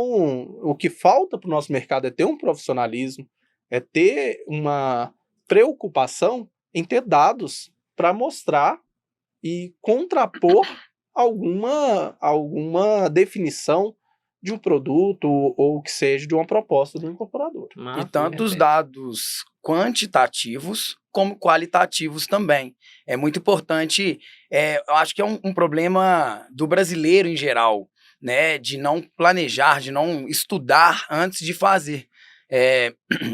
[SPEAKER 3] o que falta para o nosso mercado é ter um profissionalismo, é ter uma preocupação em ter dados para mostrar e contrapor alguma definição de um produto ou que seja de uma proposta do incorporador.
[SPEAKER 2] E tanto os dados quantitativos como qualitativos também. É muito importante, eu acho que é um problema do brasileiro em geral, né, de não planejar, de não estudar antes de fazer.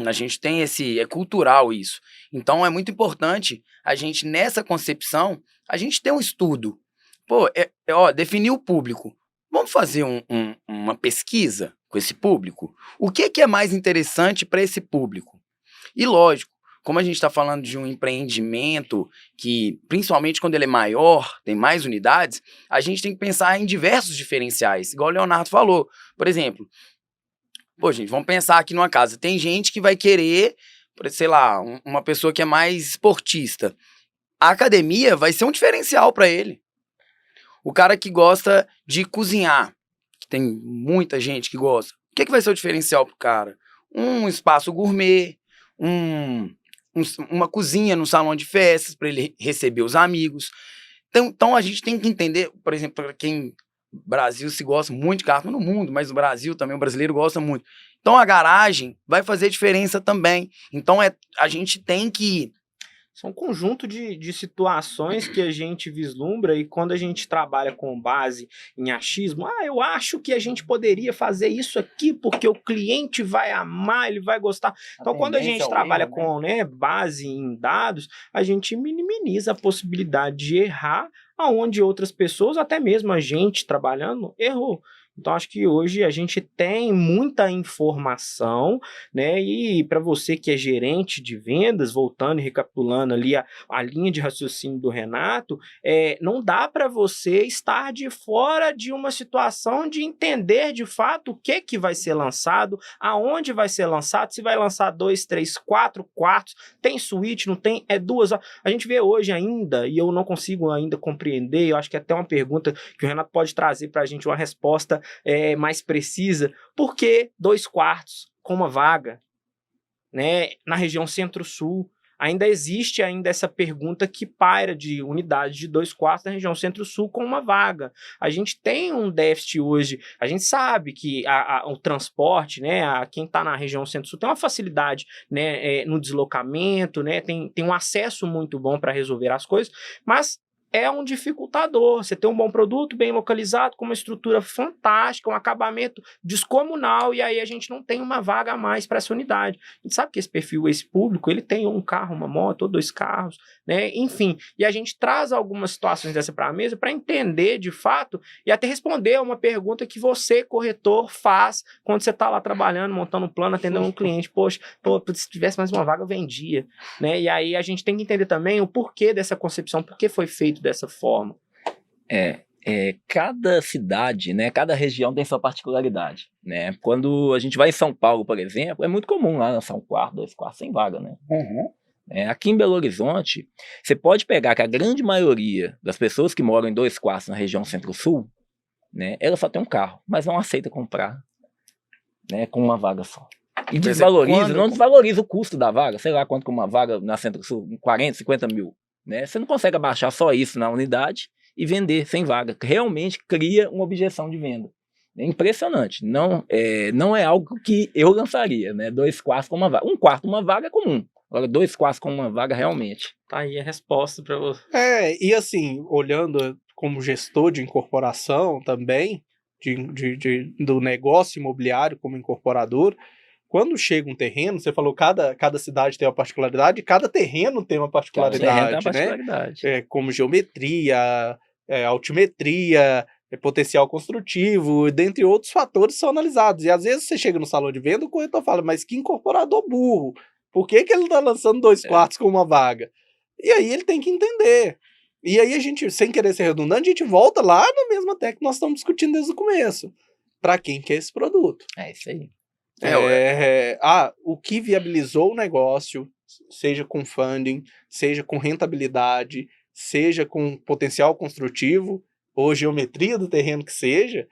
[SPEAKER 2] A gente tem é cultural isso. Então é muito importante a gente, nessa concepção, a gente ter um estudo. Pô, definir o público. Vamos fazer uma pesquisa com esse público? O que é mais interessante para esse público? E lógico, como a gente está falando de um empreendimento que, principalmente quando ele é maior, tem mais unidades, a gente tem que pensar em diversos diferenciais, igual o Leonardo falou. Por exemplo, gente, vamos pensar aqui numa casa. Tem gente que vai querer, sei lá, uma pessoa que é mais esportista. A academia vai ser um diferencial para ele. O cara que gosta de cozinhar, que tem muita gente que gosta, o que vai ser o diferencial pro cara? Um espaço gourmet, uma cozinha no salão de festas para ele receber os amigos. Então a gente tem que entender, por exemplo, para quem Brasil se gosta muito de carro no mundo, mas no Brasil também o brasileiro gosta muito. Então a garagem vai fazer diferença também. Então a gente tem que...
[SPEAKER 1] São um conjunto de situações que a gente vislumbra, e quando a gente trabalha com base em achismo, eu acho que a gente poderia fazer isso aqui porque o cliente vai amar, ele vai gostar. Então, quando a gente trabalha com base em dados, a gente minimiza a possibilidade de errar aonde outras pessoas, até mesmo a gente trabalhando, errou. Então, acho que hoje a gente tem muita informação, né? E para você que é gerente de vendas, voltando e recapitulando ali a linha de raciocínio do Renato, não dá para você estar de fora de uma situação de entender de fato o que vai ser lançado, aonde vai ser lançado, se vai lançar 2, 3, 4 quartos, tem suíte, não tem, 2. A gente vê hoje ainda, e eu não consigo ainda compreender, eu acho que é até uma pergunta que o Renato pode trazer para a gente uma resposta mais precisa. Por que 2 quartos com uma vaga, né, na região centro-sul? ainda existe ainda essa pergunta que paira de unidade de 2/4 da região Centro-Sul com uma vaga. A gente tem um déficit hoje, a gente sabe que o transporte, né, quem está na região Centro-Sul tem uma facilidade, né, no deslocamento, né, tem um acesso muito bom para resolver as coisas, mas é um dificultador. Você tem um bom produto, bem localizado, com uma estrutura fantástica, um acabamento descomunal, e aí a gente não tem uma vaga a mais para essa unidade. A gente sabe que esse perfil, esse público, ele tem um carro, uma moto, ou 2 carros, né? Enfim, e a gente traz algumas situações dessa para a mesa para entender de fato e até responder a uma pergunta que você, corretor, faz quando você está lá trabalhando, montando um plano, atendendo um cliente. Poxa, se tivesse mais uma vaga, eu vendia, né? E aí a gente tem que entender também o porquê dessa concepção, por que foi feito dessa forma.
[SPEAKER 4] Cada cidade, né, cada região tem sua particularidade, né? Quando a gente vai em São Paulo, por exemplo, é muito comum lá lançar 1/4, 2/4 sem vaga, né? Aqui em Belo Horizonte, você pode pegar que a grande maioria das pessoas que moram em 2/4 na região Centro-Sul, né, ela só tem um carro, mas não aceita comprar, né, com uma vaga só. E não desvaloriza o custo da vaga, sei lá quanto que uma vaga na Centro-Sul, 40, 50 mil. Né? Você não consegue abaixar só isso na unidade e vender sem vaga. Realmente cria uma objeção de venda. É impressionante. Não é algo que eu lançaria, né? 2/4 com uma vaga. 1/4 uma vaga é comum. Agora, 2/4 com uma vaga, realmente.
[SPEAKER 1] Tá aí a resposta para você.
[SPEAKER 3] E assim, olhando como gestor de incorporação também, do negócio imobiliário como incorporador, quando chega um terreno, você falou cada cidade tem uma particularidade, cada terreno tem uma particularidade, né? Como geometria, altimetria, potencial construtivo, dentre outros fatores são analisados. E às vezes você chega no salão de venda, o corretor fala, mas que incorporador burro, por que ele está lançando 2/4 com uma vaga? E aí ele tem que entender. E aí a gente, sem querer ser redundante, a gente volta lá na mesma técnica que nós estamos discutindo desde o começo. Para quem quer esse produto?
[SPEAKER 4] É isso aí.
[SPEAKER 3] O que viabilizou o negócio, seja com funding, seja com rentabilidade, seja com potencial construtivo, ou geometria do terreno que seja,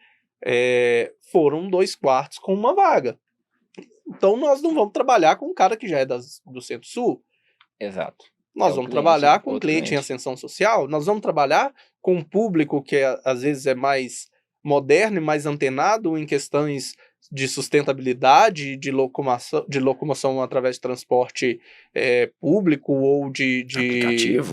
[SPEAKER 3] foram 2/4 com uma vaga. Então nós não vamos trabalhar com um cara que já é do Centro-Sul.
[SPEAKER 4] Exato.
[SPEAKER 3] Nós vamos trabalhar com um cliente em ascensão social, nós vamos trabalhar com um público que às vezes é mais moderno e mais antenado em questões de sustentabilidade, de locomoção através de transporte público ou de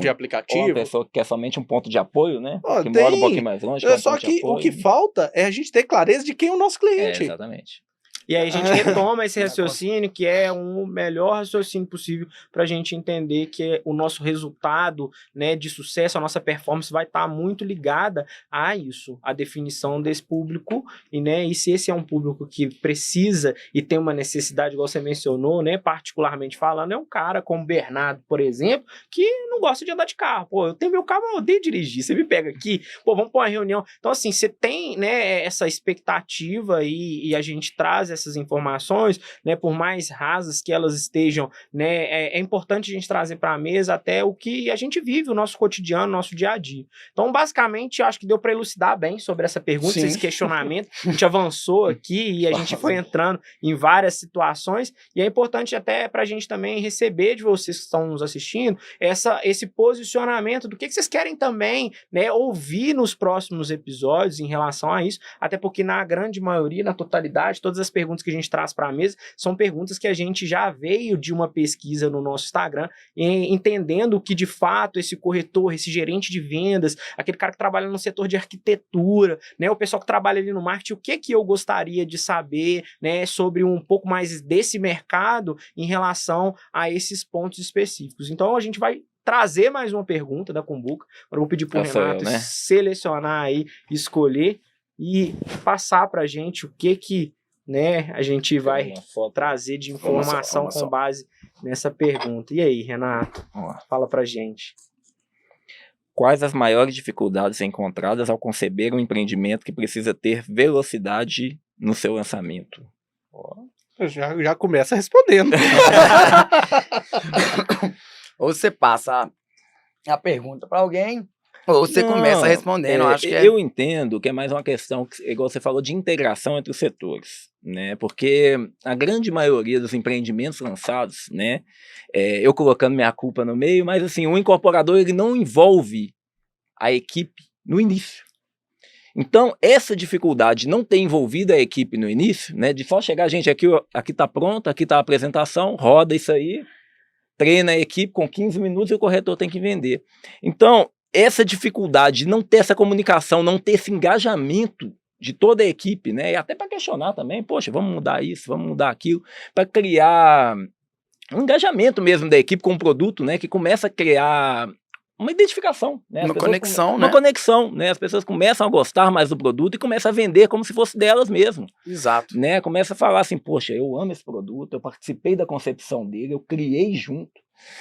[SPEAKER 3] aplicativo.
[SPEAKER 4] Ou uma pessoa que quer somente um ponto de apoio, né? Que mora um pouquinho mais longe.
[SPEAKER 3] Só que o que falta é a gente ter clareza de quem é o nosso cliente.
[SPEAKER 4] Exatamente.
[SPEAKER 1] E aí a gente retoma esse raciocínio, que é um melhor raciocínio possível para a gente entender que o nosso resultado, né, de sucesso, a nossa performance vai estar muito ligada a isso, a definição desse público, e se esse é um público que precisa e tem uma necessidade, igual você mencionou, né, particularmente falando, é um cara como o Bernardo, por exemplo, que não gosta de andar de carro. Pô, eu tenho meu carro, mas eu odeio dirigir. Você me pega aqui, vamos para uma reunião. Então, assim, você tem, né, essa expectativa e a gente traz essas informações, né, por mais rasas que elas estejam, né, é importante a gente trazer para a mesa até o que a gente vive, o nosso cotidiano, o nosso dia a dia. Então, basicamente, eu acho que deu para elucidar bem sobre essa pergunta, esse questionamento. A gente avançou aqui e a gente foi entrando em várias situações, e é importante até para a gente também receber de vocês que estão nos assistindo esse posicionamento do que vocês querem também, né, ouvir nos próximos episódios em relação a isso, até porque na grande maioria, na totalidade, todas as perguntas que a gente traz para a mesa são perguntas que a gente já veio de uma pesquisa no nosso Instagram, entendendo que de fato esse corretor, esse gerente de vendas, aquele cara que trabalha no setor de arquitetura, né, o pessoal que trabalha ali no marketing, o que eu gostaria de saber, né, sobre um pouco mais desse mercado em relação a esses pontos específicos. Então a gente vai trazer mais uma pergunta da Cumbuca. Agora eu vou pedir para o Renato selecionar aí, escolher e passar para a gente o que né, a gente vai trazer de informação com base nessa pergunta. E aí, Renato? Fala pra gente.
[SPEAKER 4] Quais as maiores dificuldades encontradas ao conceber um empreendimento que precisa ter velocidade no seu lançamento?
[SPEAKER 3] Já começa respondendo.
[SPEAKER 2] Ou você passa a pergunta para alguém, Ou você
[SPEAKER 4] Não,
[SPEAKER 2] começa respondendo, eu acho que
[SPEAKER 4] eu entendo que é mais uma questão, igual você falou, de integração entre os setores, né? Porque a grande maioria dos empreendimentos lançados, né? Eu colocando minha culpa no meio, mas assim, o incorporador ele não envolve a equipe no início. Então, essa dificuldade de não ter envolvido a equipe no início, né? De só chegar, gente, aqui tá pronto, aqui tá a apresentação, roda isso aí, treina a equipe com 15 minutos e o corretor tem que vender. Então, essa dificuldade de não ter essa comunicação, não ter esse engajamento de toda a equipe, né? E até para questionar também, poxa, vamos mudar isso, vamos mudar aquilo, para criar um engajamento mesmo da equipe com o produto, né? Que começa a criar uma identificação, né?
[SPEAKER 2] uma conexão,
[SPEAKER 4] uma
[SPEAKER 2] né?
[SPEAKER 4] conexão, né? As pessoas começam a gostar mais do produto e começam a vender como se fosse delas mesmo,
[SPEAKER 2] Exato.
[SPEAKER 4] né? Começa a falar assim, poxa, eu amo esse produto, eu participei da concepção dele, eu criei junto,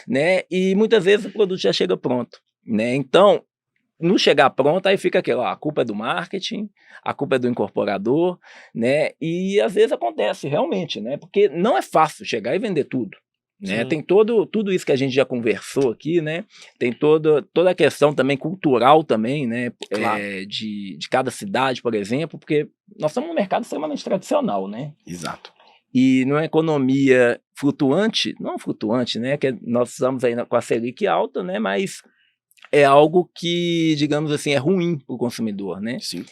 [SPEAKER 4] né? E muitas vezes o produto já chega pronto, né? Então, no chegar pronto, aí fica aquilo, ó, a culpa é do marketing, a culpa é do incorporador, né? E às vezes acontece realmente, né? Porque não é fácil chegar e vender tudo. Né?
[SPEAKER 1] Sim.
[SPEAKER 4] Tem tudo isso que a gente já conversou aqui, né? Tem toda a questão também cultural também, né?
[SPEAKER 2] Claro.
[SPEAKER 4] De cada cidade, por exemplo, porque nós estamos num mercado extremamente tradicional, né?
[SPEAKER 2] Exato.
[SPEAKER 4] E numa economia flutuante, não flutuante, né? Que nós estamos aí com a Selic alta, né? Mas é algo que, digamos assim, é ruim para o consumidor, né?
[SPEAKER 2] Sim.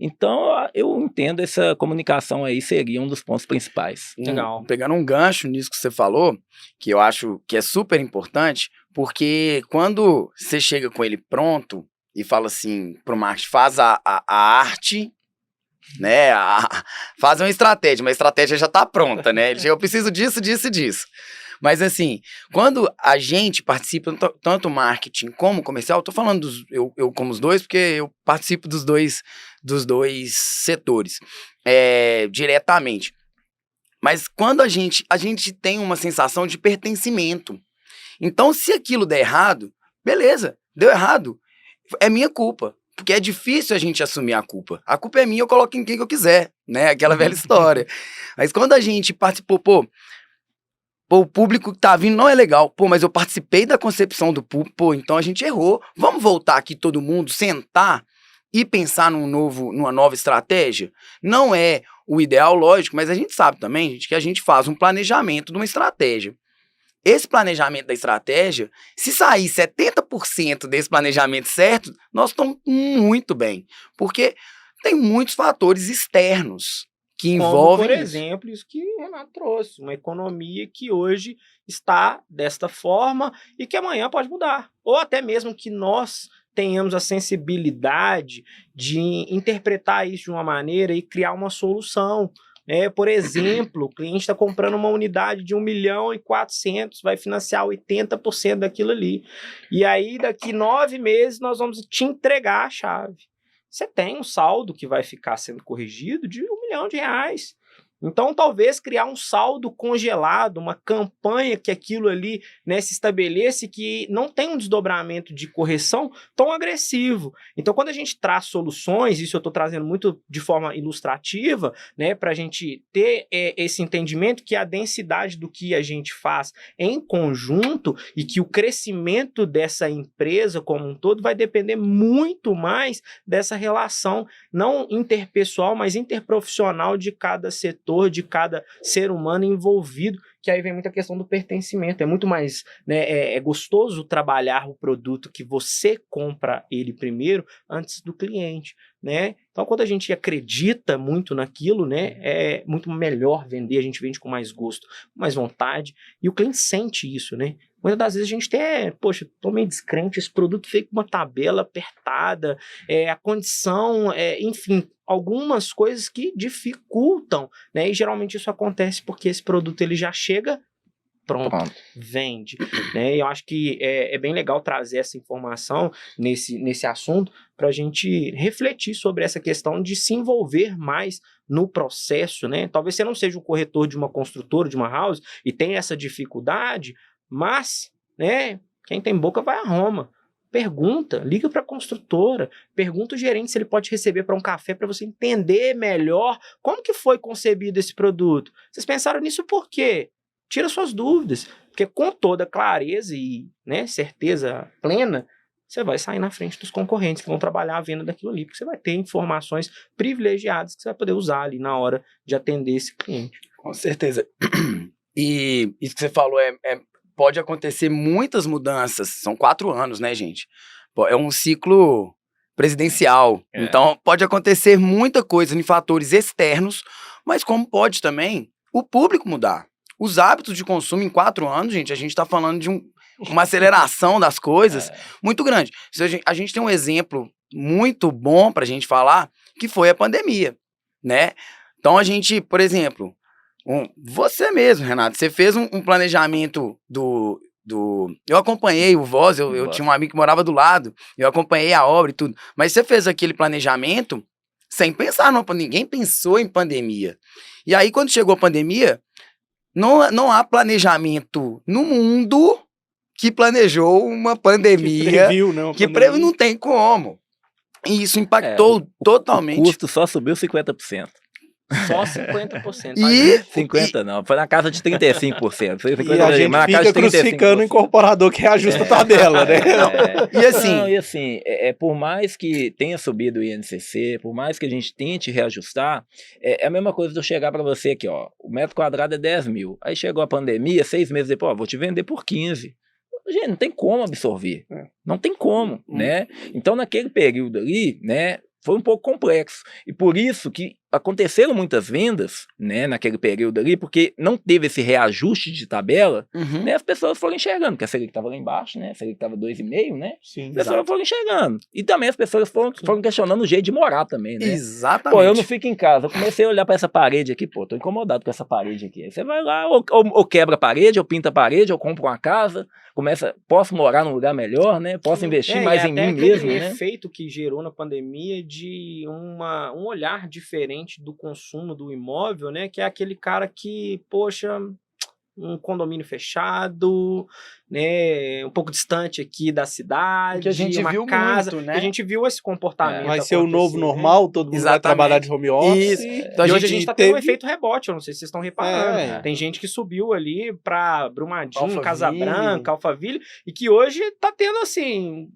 [SPEAKER 4] Então, eu entendo essa comunicação aí seria um dos pontos principais.
[SPEAKER 1] Legal.
[SPEAKER 2] Pegando um gancho nisso que você falou, que eu acho que é super importante, porque quando você chega com ele pronto e fala assim pro marketing, faz a arte, né? Faz uma estratégia, mas a estratégia já tá pronta, né? Ele chega, eu preciso disso, disso e disso. Mas assim, quando a gente participa, tanto marketing como comercial, tô falando eu como os dois, porque eu participo dos dois setores diretamente. Mas quando a gente tem uma sensação de pertencimento. Então, se aquilo der errado, beleza, deu errado, é minha culpa. Porque é difícil a gente assumir a culpa. A culpa é minha, eu coloco em quem eu quiser, né? Aquela velha história. Mas quando a gente participou, o público que tá vindo não é legal. Pô, mas eu participei da concepção do público. Pô, então a gente errou. Vamos voltar aqui todo mundo, sentar e pensar numa nova estratégia? Não é o ideal, lógico, mas a gente sabe também, gente, que a gente faz um planejamento de uma estratégia. Esse planejamento da estratégia, se sair 70% desse planejamento certo, nós estamos muito bem. Porque tem muitos fatores externos que envolvem
[SPEAKER 1] Como, por
[SPEAKER 2] isso.
[SPEAKER 1] exemplo, isso que o Renato trouxe, uma economia que hoje está desta forma e que amanhã pode mudar. Ou até mesmo que nós tenhamos a sensibilidade de interpretar isso de uma maneira e criar uma solução. Por exemplo, o cliente está comprando uma unidade de 1.400.000, vai financiar 80% daquilo ali. E aí, daqui 9 meses, nós vamos te entregar a chave. Você tem um saldo que vai ficar sendo corrigido de R$1 milhão. Então, talvez criar um saldo congelado, uma campanha que aquilo ali, né, se estabeleça, que não tem um desdobramento de correção tão agressivo. Então, quando a gente traz soluções, isso eu estou trazendo muito de forma ilustrativa, né, para a gente ter esse entendimento que a densidade do que a gente faz em conjunto e que o crescimento dessa empresa como um todo vai depender muito mais dessa relação não interpessoal, mas interprofissional de cada setor, de cada ser humano envolvido, que aí vem muita questão do pertencimento. É muito mais, né, é gostoso trabalhar o produto que você compra ele primeiro antes do cliente, né? Então, quando a gente acredita muito naquilo, né, é muito melhor vender, a gente vende com mais gosto, com mais vontade, e o cliente sente isso, né? Muitas das vezes a gente tem, poxa, tô meio descrente, esse produto veio com uma tabela apertada, a condição, enfim, algumas coisas que dificultam, né? E geralmente isso acontece porque esse produto ele já chega pronto. Vende, né? E eu acho que é bem legal trazer essa informação nesse assunto para a gente refletir sobre essa questão de se envolver mais no processo, né? Talvez você não seja o corretor de uma construtora, de uma house, e tenha essa dificuldade, mas, né, quem tem boca vai a Roma. Pergunta, liga para a construtora, pergunta o gerente se ele pode receber para um café para você entender melhor como que foi concebido esse produto. Vocês pensaram nisso por quê? Tira suas dúvidas, porque com toda clareza e, né, certeza plena, você vai sair na frente dos concorrentes que vão trabalhar a venda daquilo ali, porque você vai ter informações privilegiadas que você vai poder usar ali na hora de atender esse cliente.
[SPEAKER 2] Com certeza. E isso que você falou pode acontecer muitas mudanças. São 4 anos, né, gente? É um ciclo presidencial. Então, pode acontecer muita coisa em fatores externos, mas como pode também o público mudar. Os hábitos de consumo em 4 anos, gente, a gente está falando de uma aceleração das coisas muito grande. A gente tem um exemplo muito bom para a gente falar, que foi a pandemia, né? Então, a gente, por exemplo... Você mesmo, Renato, você fez um planejamento eu acompanhei o Voz, eu tinha um amigo que morava do lado, eu acompanhei a obra e tudo, mas você fez aquele planejamento sem pensar, ninguém pensou em pandemia. E aí, quando chegou a pandemia, não há planejamento no mundo que planejou uma pandemia.
[SPEAKER 3] Que previu, né?
[SPEAKER 2] Não tem como. E isso impactou totalmente.
[SPEAKER 4] O custo só subiu 50%.
[SPEAKER 1] Só 50%.
[SPEAKER 2] E
[SPEAKER 4] 50 não, foi na casa de 35%. Foi 50,
[SPEAKER 3] E a gente
[SPEAKER 4] mas na
[SPEAKER 3] fica
[SPEAKER 4] casa de 35%.
[SPEAKER 3] crucificando o incorporador que reajusta a tabela, né?
[SPEAKER 2] E assim,
[SPEAKER 4] por mais que tenha subido o INCC, por mais que a gente tente reajustar, é a mesma coisa de eu chegar para você aqui, ó, o metro quadrado é 10 mil, aí chegou a pandemia, 6 meses depois, ó, vou te vender por 15. Gente, não tem como absorver, não tem como, né? Então, naquele período ali, né, foi um pouco complexo, e por isso que aconteceram muitas vendas, né, naquele período ali, porque não teve esse reajuste de tabela, né, as pessoas foram enxergando, porque a Selic estava lá embaixo, né, a Selic estava 2,5, né,
[SPEAKER 3] Sim,
[SPEAKER 4] as pessoas foram enxergando, e também as pessoas foram questionando o jeito de morar também, né.
[SPEAKER 2] Exatamente.
[SPEAKER 4] Pô, eu não fico em casa, eu comecei a olhar para essa parede aqui, pô, tô incomodado com essa parede aqui, aí você vai lá, ou quebra a parede, ou pinta a parede, ou compra uma casa, posso morar num lugar melhor, né, posso investir mais em mim mesmo, né.
[SPEAKER 1] Efeito que gerou na pandemia de um olhar diferente do consumo do imóvel, né? Que é aquele cara que, poxa, um condomínio fechado, né? Um pouco distante aqui da cidade,
[SPEAKER 2] que a gente
[SPEAKER 1] uma
[SPEAKER 2] viu
[SPEAKER 1] casa,
[SPEAKER 2] muito, né?
[SPEAKER 1] A gente viu esse comportamento.
[SPEAKER 3] Vai ser o novo normal, todo mundo vai trabalhar de home office.
[SPEAKER 2] Então,
[SPEAKER 1] e hoje a gente tá tendo um efeito rebote, eu não sei se vocês estão reparando.
[SPEAKER 3] É.
[SPEAKER 1] Tem gente que subiu ali pra Brumadinho,
[SPEAKER 2] Alphaville.
[SPEAKER 1] Casa Branca, Alphaville, e que hoje tá tendo, assim,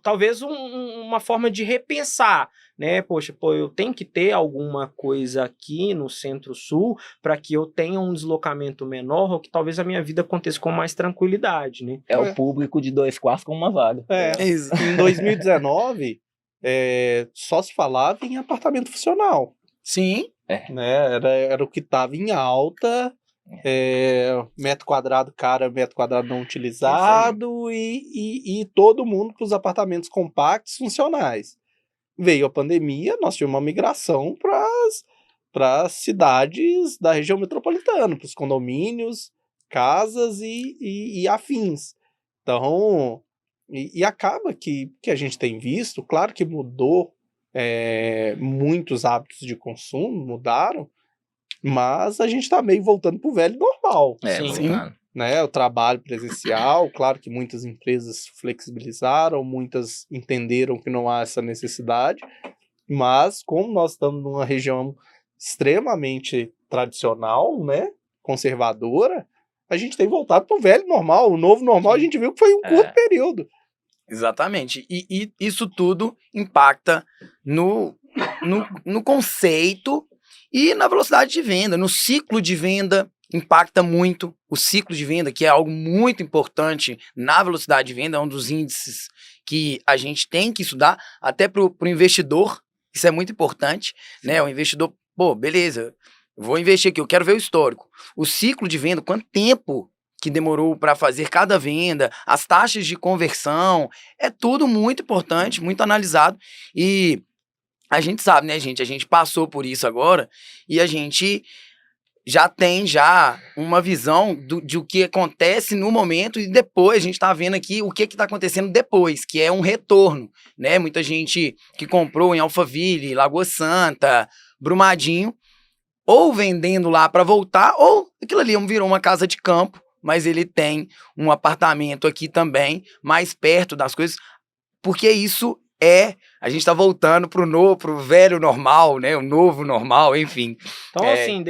[SPEAKER 1] talvez uma forma de repensar, né? Poxa, eu tenho que ter alguma coisa aqui no Centro-Sul para que eu tenha um deslocamento menor ou que talvez a minha vida aconteça com mais tranquilidade, né?
[SPEAKER 4] É o público de 2 quartos com uma vaga.
[SPEAKER 3] Em 2019, só se falava em apartamento funcional.
[SPEAKER 2] Sim.
[SPEAKER 3] Né? Era o que estava em alta, metro quadrado cara, metro quadrado não utilizado e todo mundo para os apartamentos compactos funcionais. Veio a pandemia, nós tivemos uma migração para as cidades da região metropolitana, para os condomínios, casas e afins. Então, e acaba que a gente tem visto, claro que mudou, muitos hábitos de consumo, mudaram, mas a gente está meio voltando para o velho normal.
[SPEAKER 2] Sim.
[SPEAKER 3] Né? O trabalho presencial, claro que muitas empresas flexibilizaram, muitas entenderam que não há essa necessidade, mas como nós estamos numa região extremamente tradicional, né, conservadora, a gente tem voltado para o velho normal. O novo normal a gente viu que foi um curto período.
[SPEAKER 2] Exatamente. E isso tudo impacta no conceito e na velocidade de venda, no ciclo de venda. Impacta muito o ciclo de venda, que é algo muito importante na velocidade de venda, é um dos índices que a gente tem que estudar, até para o investidor, isso é muito importante, né? O investidor, beleza, eu vou investir aqui, eu quero ver o histórico. O ciclo de venda, quanto tempo que demorou para fazer cada venda, as taxas de conversão, é tudo muito importante, muito analisado, e a gente sabe, né, gente? A gente passou por isso agora, e a gente já tem uma visão de o que acontece no momento e depois a gente está vendo aqui o que está acontecendo depois, que é um retorno, né? Muita gente que comprou em Alphaville, Lagoa Santa, Brumadinho, ou vendendo lá para voltar, ou aquilo ali virou uma casa de campo, mas ele tem um apartamento aqui também, mais perto das coisas, porque isso a gente tá voltando pro velho normal, né? O novo normal, enfim.
[SPEAKER 1] Então, assim,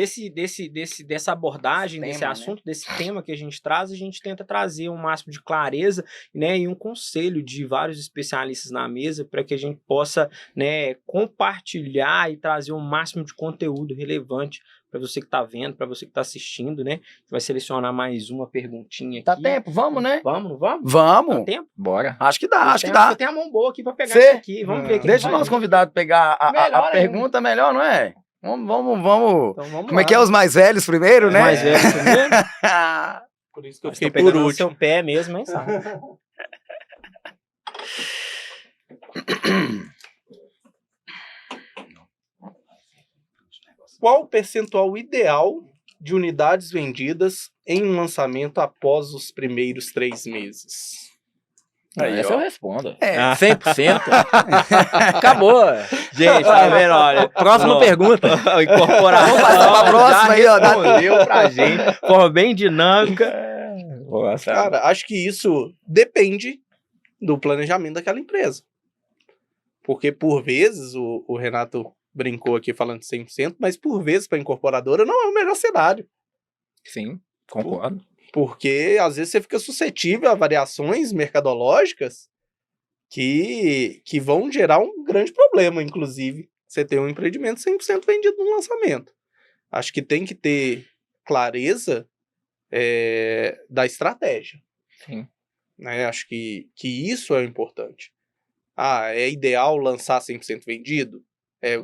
[SPEAKER 1] dessa abordagem, desse
[SPEAKER 2] Tema,
[SPEAKER 1] assunto, desse tema que a gente traz, a gente tenta trazer um máximo de clareza, né, e um conselho de vários especialistas na mesa para que a gente possa, né, compartilhar e trazer o máximo de conteúdo relevante para você que está vendo, para você que está assistindo, né? Vai selecionar mais uma perguntinha aqui.
[SPEAKER 2] Tá tempo? Vamos, né?
[SPEAKER 1] Vamos, não vamos?
[SPEAKER 2] Vamos.
[SPEAKER 1] Tá tempo?
[SPEAKER 4] Bora.
[SPEAKER 2] Acho que dá, acho que
[SPEAKER 1] Eu
[SPEAKER 2] dá.
[SPEAKER 1] tenho a mão boa aqui para pegar
[SPEAKER 2] Cê-
[SPEAKER 1] isso aqui. Vamos ver.
[SPEAKER 2] Deixa o nosso convidado pegar a
[SPEAKER 1] Melhor
[SPEAKER 2] pergunta, melhor, não é? Vamos.
[SPEAKER 1] Então, vamos
[SPEAKER 2] Como é que é os mais velhos primeiro, né?
[SPEAKER 1] Mais velho primeiro?
[SPEAKER 3] Por isso que eu
[SPEAKER 1] Mas
[SPEAKER 3] fiquei
[SPEAKER 1] tô
[SPEAKER 3] por
[SPEAKER 1] pegando no
[SPEAKER 3] último.
[SPEAKER 1] seu pé mesmo, hein, sabe?
[SPEAKER 3] Qual o percentual ideal de unidades vendidas em um lançamento após os primeiros 3 meses?
[SPEAKER 2] Aí,
[SPEAKER 4] Essa
[SPEAKER 2] ó.
[SPEAKER 4] eu respondo.
[SPEAKER 2] É.
[SPEAKER 4] 100%. Acabou.
[SPEAKER 1] Gente, tá vendo? Olha,
[SPEAKER 4] Próxima pergunta.
[SPEAKER 1] Incorporação.
[SPEAKER 2] Vamos passar pra próxima
[SPEAKER 1] já
[SPEAKER 2] aí, ó.
[SPEAKER 1] respondeu pra gente. De forma bem dinâmica.
[SPEAKER 4] Nossa.
[SPEAKER 3] Cara, acho que isso depende do planejamento daquela empresa. Porque, por vezes, o Renato brincou aqui falando 100%, mas por vezes, para a incorporadora, não é o melhor cenário.
[SPEAKER 4] Sim, concordo.
[SPEAKER 3] Porque, às vezes, você fica suscetível a variações mercadológicas que vão gerar um grande problema, inclusive. Você ter um empreendimento 100% vendido no lançamento. Acho que tem que ter clareza da estratégia.
[SPEAKER 4] Sim.
[SPEAKER 3] Né? Acho que isso é importante. É ideal lançar 100% vendido?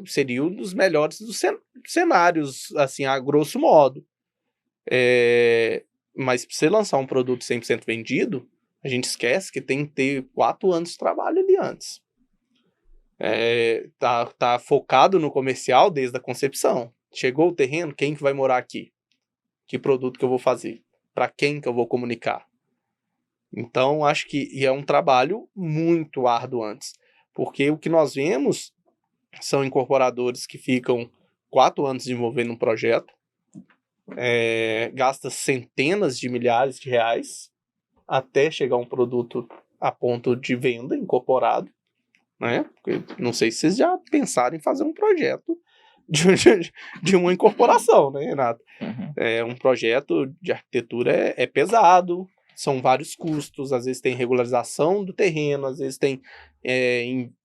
[SPEAKER 3] Seria um dos melhores dos cenários, assim, a grosso modo. Mas para você lançar um produto 100% vendido, a gente esquece que tem que ter 4 anos de trabalho ali antes. Tá focado no comercial desde a concepção. Chegou o terreno, quem que vai morar aqui? Que produto que eu vou fazer? Para quem que eu vou comunicar? Então, acho que é um trabalho muito árduo antes. Porque o que nós vemos são incorporadores que ficam 4 anos desenvolvendo um projeto, gasta centenas de milhares de reais até chegar um produto a ponto de venda incorporado, né? Porque não sei se vocês já pensaram em fazer um projeto de uma incorporação, né, Renato?
[SPEAKER 4] Uhum.
[SPEAKER 3] Um projeto de arquitetura é pesado, são vários custos, às vezes tem regularização do terreno, às vezes tem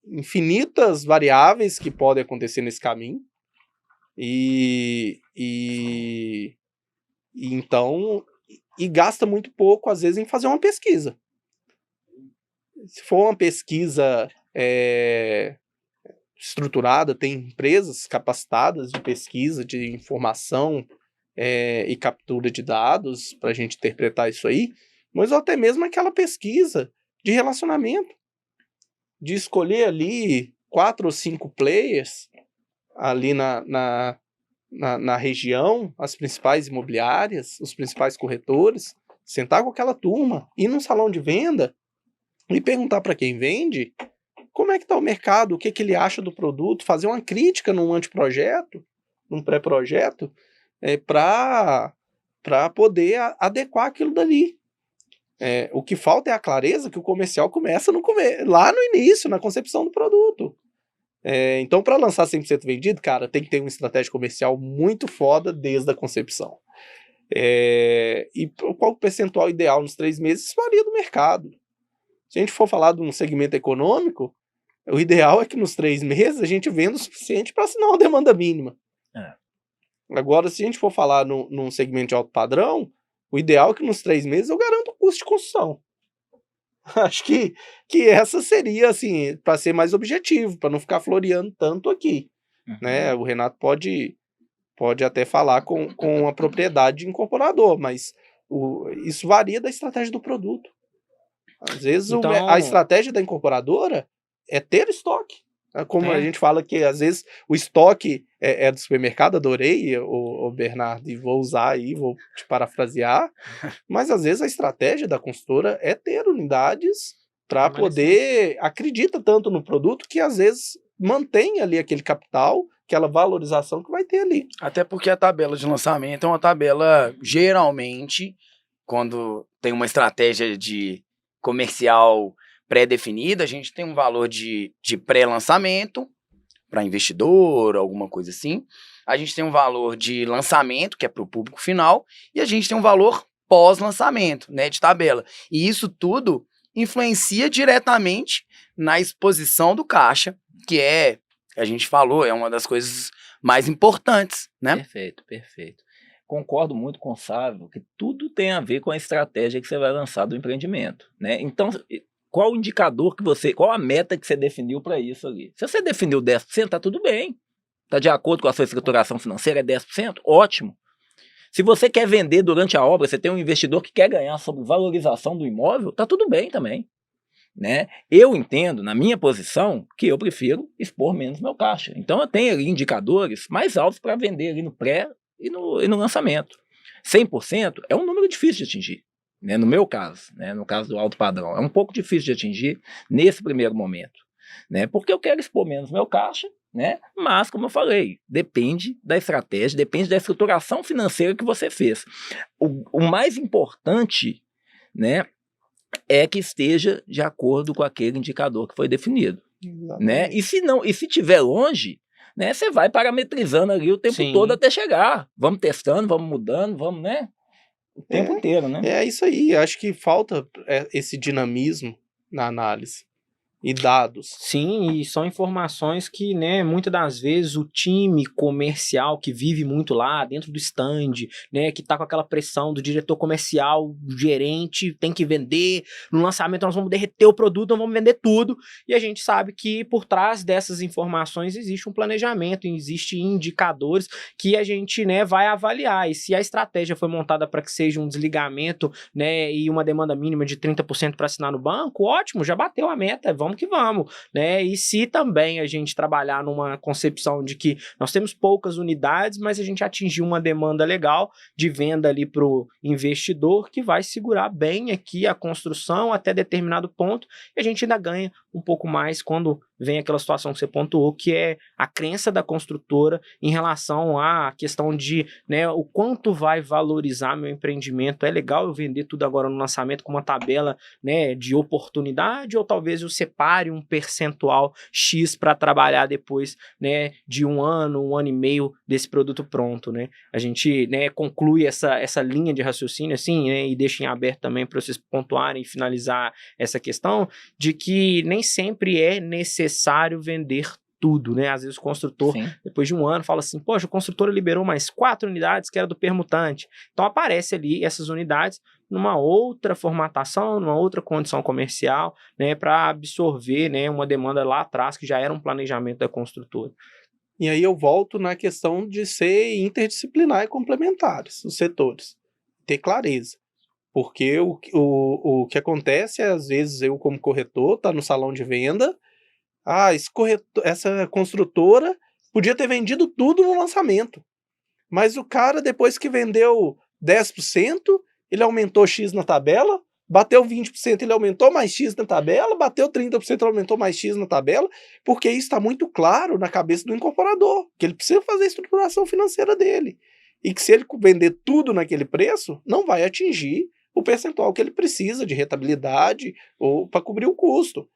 [SPEAKER 3] infinitas variáveis que podem acontecer nesse caminho. Então gasta muito pouco, às vezes, em fazer uma pesquisa. Se for uma pesquisa estruturada, tem empresas capacitadas de pesquisa, de informação e captura de dados para a gente interpretar isso aí, mas até mesmo aquela pesquisa de relacionamento, de escolher ali 4 ou 5 players ali na região, as principais imobiliárias, os principais corretores, sentar com aquela turma, ir num salão de venda e perguntar para quem vende como é que está o mercado, o que ele acha do produto, fazer uma crítica num anteprojeto, num pré-projeto, para poder adequar aquilo dali. O que falta é a clareza que o comercial começa lá no início, na concepção do produto. Então, para lançar 100% vendido, cara, tem que ter uma estratégia comercial muito foda desde a concepção. E qual o percentual ideal nos 3 meses? Isso varia do mercado. Se a gente for falar de um segmento econômico, o ideal é que nos 3 meses a gente venda o suficiente para assinar uma demanda mínima. Agora, se a gente for falar num segmento de alto padrão, o ideal é que nos 3 meses eu garanto o custo de construção. Acho que essa seria, assim, para ser mais objetivo, para não ficar floreando tanto aqui.
[SPEAKER 4] Uhum.
[SPEAKER 3] Né? O Renato pode até falar com a propriedade de incorporador, mas isso varia da estratégia do produto. Às vezes a estratégia da incorporadora é ter estoque. Como a gente fala que às vezes o estoque é do supermercado, adorei o Bernardo e vou usar aí, vou te parafrasear, mas às vezes a estratégia da consultora é ter unidades para poder, acredita tanto no produto que às vezes mantém ali aquele capital, aquela valorização que vai ter ali.
[SPEAKER 2] Até porque a tabela de lançamento é uma tabela, geralmente, quando tem uma estratégia de comercial pré-definido, a gente tem um valor de pré-lançamento para investidor, alguma coisa assim. A gente tem um valor de lançamento, que é para o público final, e a gente tem um valor pós-lançamento, né, de tabela. E isso tudo influencia diretamente na exposição do caixa, que a gente falou, é uma das coisas mais importantes, né?
[SPEAKER 4] Perfeito, perfeito. Concordo muito com o Sávio que tudo tem a ver com a estratégia que você vai lançar do empreendimento, né? Então, qual o indicador qual a meta que você definiu para isso ali? Se você definiu 10%, tá tudo bem. Tá de acordo com a sua estruturação financeira, é 10%? Ótimo. Se você quer vender durante a obra, você tem um investidor que quer ganhar sobre valorização do imóvel, tá tudo bem também, né? Eu entendo, na minha posição, que eu prefiro expor menos meu caixa. Então eu tenho ali indicadores mais altos para vender ali no pré e no lançamento. 100% é um número difícil de atingir, né? No meu caso, né? No caso do alto padrão, é um pouco difícil de atingir nesse primeiro momento, né? Porque eu quero expor menos meu caixa, né? Mas, como eu falei, depende da estratégia, depende da estruturação financeira que você fez. O mais importante, né, é que esteja de acordo com aquele indicador que foi definido, né? E se tiver longe, né, você vai parametrizando ali o tempo todo até chegar. Vamos testando, vamos mudando, vamos, né? O tempo inteiro, né?
[SPEAKER 3] É isso aí. Acho que falta esse dinamismo na análise. E dados.
[SPEAKER 1] Sim, e são informações que, né, muitas das vezes o time comercial que vive muito lá dentro do stand, né, que tá com aquela pressão do diretor comercial, do gerente, tem que vender, no lançamento nós vamos derreter o produto, nós vamos vender tudo, e a gente sabe que por trás dessas informações existe um planejamento, existem indicadores que a gente, né, vai avaliar, e se a estratégia foi montada para que seja um desligamento, né, e uma demanda mínima de 30% para assinar no banco, ótimo, já bateu a meta, vamos que vamos, né? E se também a gente trabalhar numa concepção de que nós temos poucas unidades, mas a gente atingiu uma demanda legal de venda ali para o investidor que vai segurar bem aqui a construção até determinado ponto e a gente ainda ganha um pouco mais quando vem aquela situação que você pontuou, que é a crença da construtora em relação à questão de, né, o quanto vai valorizar meu empreendimento. É legal eu vender tudo agora no lançamento com uma tabela, né, de oportunidade, ou talvez eu separe um percentual X para trabalhar depois, né, de um ano e meio desse produto pronto, né? A gente, né, conclui essa linha de raciocínio assim, né, e deixa em aberto também para vocês pontuarem e finalizar essa questão de que nem sempre é necessário vender tudo, né? Às vezes o construtor, depois de um ano, fala assim, poxa, o construtor liberou mais 4 unidades que era do permutante. Então aparece ali essas unidades numa outra formatação, numa outra condição comercial, né, para absorver, né, uma demanda lá atrás que já era um planejamento da construtora.
[SPEAKER 3] E aí eu volto na questão de ser interdisciplinar e complementares, os setores. Ter clareza. Porque o que acontece é, às vezes, eu como corretor, tá no salão de venda, essa construtora podia ter vendido tudo no lançamento. Mas o cara, depois que vendeu 10%, ele aumentou X na tabela, bateu 20%, ele aumentou mais X na tabela, bateu 30%, ele aumentou mais X na tabela, porque isso está muito claro na cabeça do incorporador, que ele precisa fazer a estruturação financeira dele. E que se ele vender tudo naquele preço, não vai atingir o percentual que ele precisa de rentabilidade ou para cobrir o custo.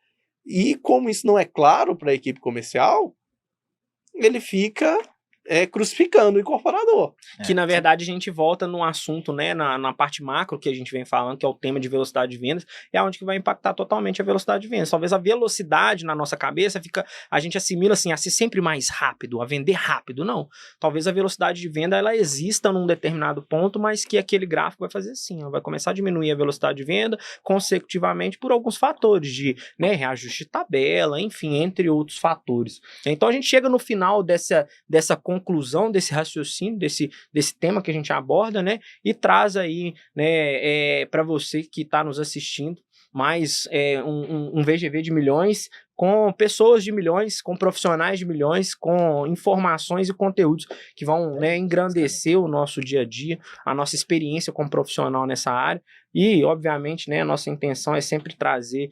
[SPEAKER 3] E como isso não é claro para a equipe comercial, ele fica crucificando o incorporador.
[SPEAKER 1] Que, na verdade, a gente volta num assunto, né, na parte macro que a gente vem falando, que é o tema de velocidade de vendas, é onde que vai impactar totalmente a velocidade de vendas. Talvez a velocidade na nossa cabeça a gente assimila assim, a ser sempre mais rápido, a vender rápido. Não. Talvez a velocidade de venda, ela exista num determinado ponto, mas que aquele gráfico vai fazer assim, ó, vai começar a diminuir a velocidade de venda consecutivamente por alguns fatores de, né, reajuste de tabela, enfim, entre outros fatores. Então, a gente chega no final dessa conclusão desse raciocínio, desse tema que a gente aborda, né, e traz aí, né, para você que está nos assistindo, mais um VGV de milhões com pessoas de milhões, com profissionais de milhões, com informações e conteúdos que vão, né, engrandecer o nosso dia a dia, a nossa experiência como profissional nessa área. E, obviamente, né, a nossa intenção é sempre trazer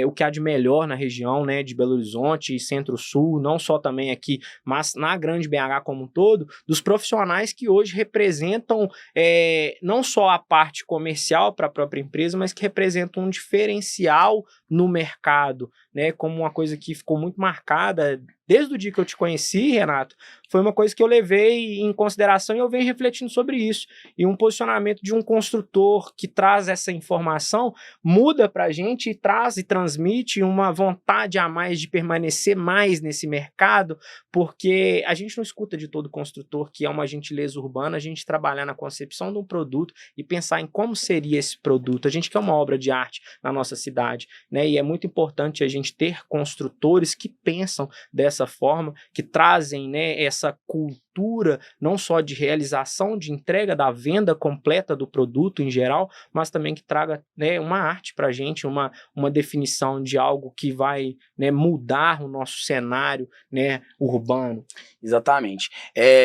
[SPEAKER 1] o que há de melhor na região, né, de Belo Horizonte e Centro-Sul, não só também aqui, mas na grande BH como um todo, dos profissionais que hoje representam não só a parte comercial para a própria empresa, mas que representam um diferencial no mercado, né, como uma coisa que ficou muito marcada desde o dia que eu te conheci, Renato. Foi uma coisa que eu levei em consideração e eu venho refletindo sobre isso. E um posicionamento de um construtor que traz essa informação muda para a gente e traz e transmite uma vontade a mais de permanecer mais nesse mercado, porque a gente não escuta de todo construtor que é uma gentileza urbana a gente trabalhar na concepção de um produto e pensar em como seria esse produto. A gente quer uma obra de arte na nossa cidade, né? E é muito importante a gente ter construtores que pensam dessa forma, que trazem, né, essa cultura não só de realização, de entrega da venda completa do produto em geral, mas também que traga, né, uma arte para a gente, uma definição de algo que vai, né, mudar o nosso cenário, né, urbano.
[SPEAKER 2] Exatamente.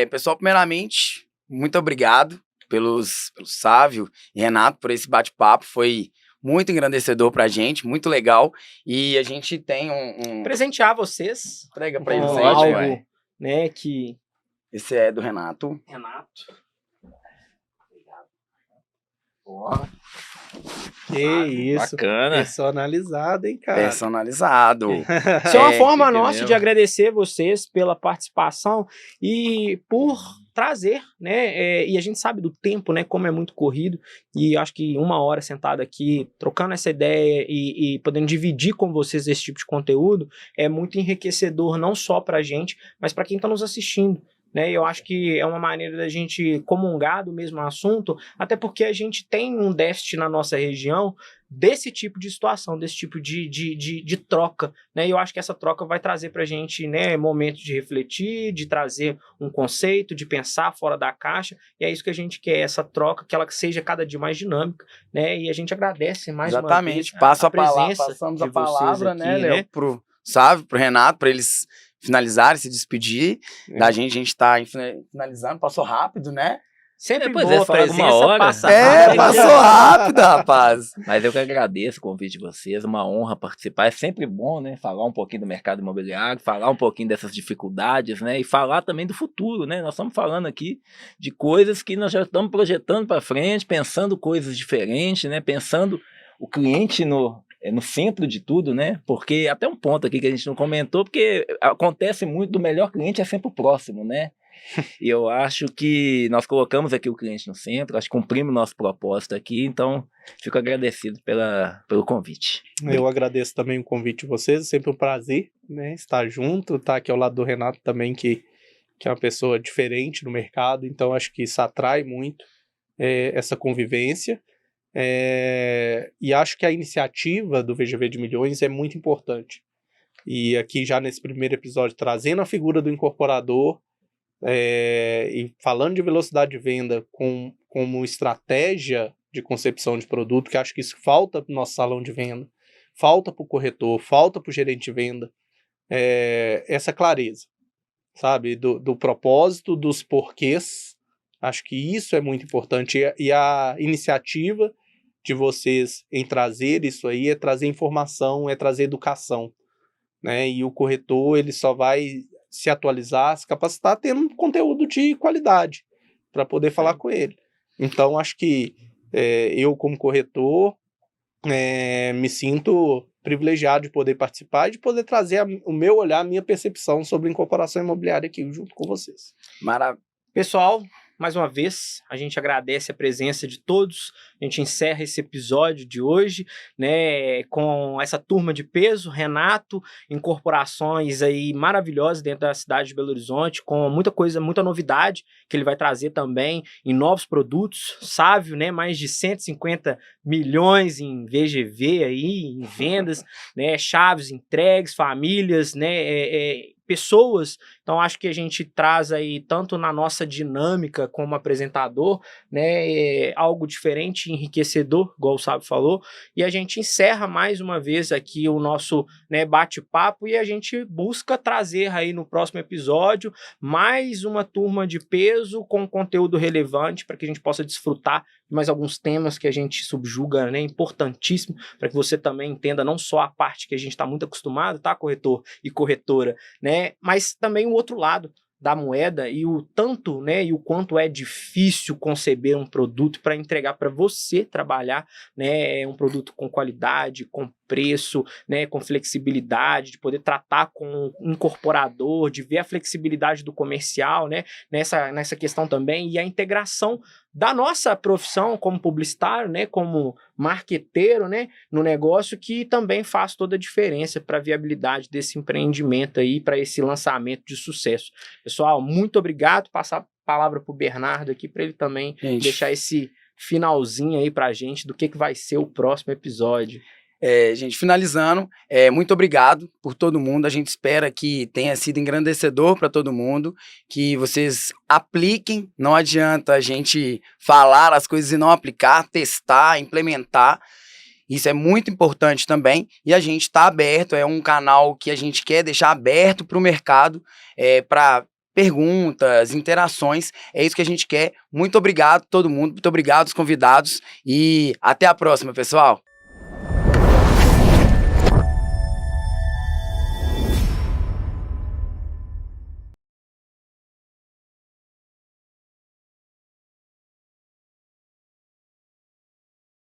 [SPEAKER 2] Pessoal, primeiramente, muito obrigado pelo Sávio e Renato por esse bate-papo. Foi muito engrandecedor pra gente, muito legal. E a gente tem
[SPEAKER 1] Presentear vocês
[SPEAKER 2] Entrega
[SPEAKER 1] com
[SPEAKER 2] pra eles aí,
[SPEAKER 1] algo,
[SPEAKER 2] ué.
[SPEAKER 1] né, que...
[SPEAKER 2] Esse é do Renato.
[SPEAKER 1] Renato.
[SPEAKER 3] Que isso.
[SPEAKER 4] Bacana.
[SPEAKER 3] Personalizado, hein, cara?
[SPEAKER 2] Personalizado.
[SPEAKER 1] Isso é uma forma
[SPEAKER 4] que
[SPEAKER 1] nossa
[SPEAKER 4] mesmo.
[SPEAKER 1] de agradecer vocês pela participação e por trazer, né, e a gente sabe do tempo, né, como é muito corrido, e acho que 1 hora sentado aqui, trocando essa ideia e podendo dividir com vocês esse tipo de conteúdo, é muito enriquecedor, não só pra gente, mas para quem está nos assistindo. Né, eu acho que é uma maneira da gente comungar do mesmo assunto, até porque a gente tem um déficit na nossa região desse tipo de situação, desse tipo de troca, né? E eu acho que essa troca vai trazer pra gente, né, momentos de refletir, de trazer um conceito, de pensar fora da caixa, e é isso que a gente quer, essa troca, que ela seja cada dia mais dinâmica, né? E a gente agradece mais
[SPEAKER 2] Exatamente.
[SPEAKER 1] uma vez
[SPEAKER 2] Passo a palavra,
[SPEAKER 1] presença
[SPEAKER 2] passamos
[SPEAKER 1] de
[SPEAKER 2] a palavra,
[SPEAKER 1] vocês
[SPEAKER 2] né,
[SPEAKER 1] aqui,
[SPEAKER 2] Léo,
[SPEAKER 1] né?
[SPEAKER 2] pro Sávio, pro Renato, para eles finalizarem, se despedir da gente. A gente tá finalizando, passou rápido, né?
[SPEAKER 1] Sempre
[SPEAKER 4] Pois
[SPEAKER 1] boa
[SPEAKER 4] é, falar
[SPEAKER 1] presença,
[SPEAKER 4] 1 hora.
[SPEAKER 1] passa
[SPEAKER 2] É,
[SPEAKER 1] rápido.
[SPEAKER 2] passou rápido, rapaz.
[SPEAKER 4] Mas eu que agradeço o convite de vocês, uma honra participar. É sempre bom, né? Falar um pouquinho do mercado imobiliário, falar um pouquinho dessas dificuldades, né? E falar também do futuro, né? Nós estamos falando aqui de coisas que nós já estamos projetando para frente, pensando coisas diferentes, né? Pensando o cliente no centro de tudo, né? Porque até um ponto aqui que a gente não comentou, porque acontece muito do melhor cliente é sempre o próximo, né? E eu acho que nós colocamos aqui o cliente no centro, acho que cumprimos nosso propósito aqui, então fico agradecido pelo convite.
[SPEAKER 3] Eu agradeço também o convite de vocês, é sempre um prazer, né, estar junto, estar aqui ao lado do Renato também, que é uma pessoa diferente no mercado, então acho que isso atrai muito essa convivência, e acho que a iniciativa do VGV de Milhões é muito importante. E aqui já nesse primeiro episódio, trazendo a figura do incorporador, e falando de velocidade de venda como estratégia de concepção de produto, que acho que isso falta para o nosso salão de venda, falta para o corretor, falta para o gerente de venda, essa clareza, sabe, do propósito, dos porquês. Acho que isso é muito importante, e a iniciativa de vocês em trazer isso aí é trazer informação, é trazer educação, né? E o corretor ele só vai se atualizar, se capacitar tendo um conteúdo de qualidade para poder falar com ele. Então acho que eu como corretor me sinto privilegiado de poder participar e de poder trazer o meu olhar, a minha percepção sobre incorporação imobiliária aqui junto com vocês.
[SPEAKER 2] Maravilha.
[SPEAKER 1] Pessoal, mais uma vez, a gente agradece a presença de todos. A gente encerra esse episódio de hoje, né, com essa turma de peso, Renato, incorporações aí maravilhosas dentro da cidade de Belo Horizonte, com muita coisa, muita novidade que ele vai trazer também em novos produtos. Sávio, né, mais de 150 milhões em VGV aí, em vendas, né, chaves entregues, famílias, né, pessoas. Então, acho que a gente traz aí, tanto na nossa dinâmica como apresentador, né, algo diferente, enriquecedor, igual o Sábio falou, e a gente encerra mais uma vez aqui o nosso, né, bate-papo, e a gente busca trazer aí no próximo episódio mais uma turma de peso com conteúdo relevante para que a gente possa desfrutar de mais alguns temas que a gente subjuga, né, importantíssimo, para que você também entenda não só a parte que a gente está muito acostumado, tá, corretor e corretora, né, mas também o outro lado da moeda e o tanto, né, e o quanto é difícil conceber um produto para entregar para você trabalhar, né, um produto com qualidade, com preço, né, com flexibilidade, de poder tratar com um incorporador, de ver a flexibilidade do comercial, né, nessa questão também, e a integração da nossa profissão como publicitário, né, como marqueteiro, né, no negócio, que também faz toda a diferença para a viabilidade desse empreendimento aí, para esse lançamento de sucesso. Pessoal, muito obrigado. Passar a palavra para o Bernardo aqui, para ele também deixar esse finalzinho aí para a gente do que vai ser o próximo episódio.
[SPEAKER 2] Gente, finalizando, muito obrigado por todo mundo. A gente espera que tenha sido engrandecedor para todo mundo, que vocês apliquem. Não adianta a gente falar as coisas e não aplicar, testar, implementar. Isso é muito importante também. E a gente está aberto, é um canal que a gente quer deixar aberto para o mercado, para perguntas, interações. É isso que a gente quer. Muito obrigado a todo mundo, muito obrigado aos convidados e até a próxima, pessoal.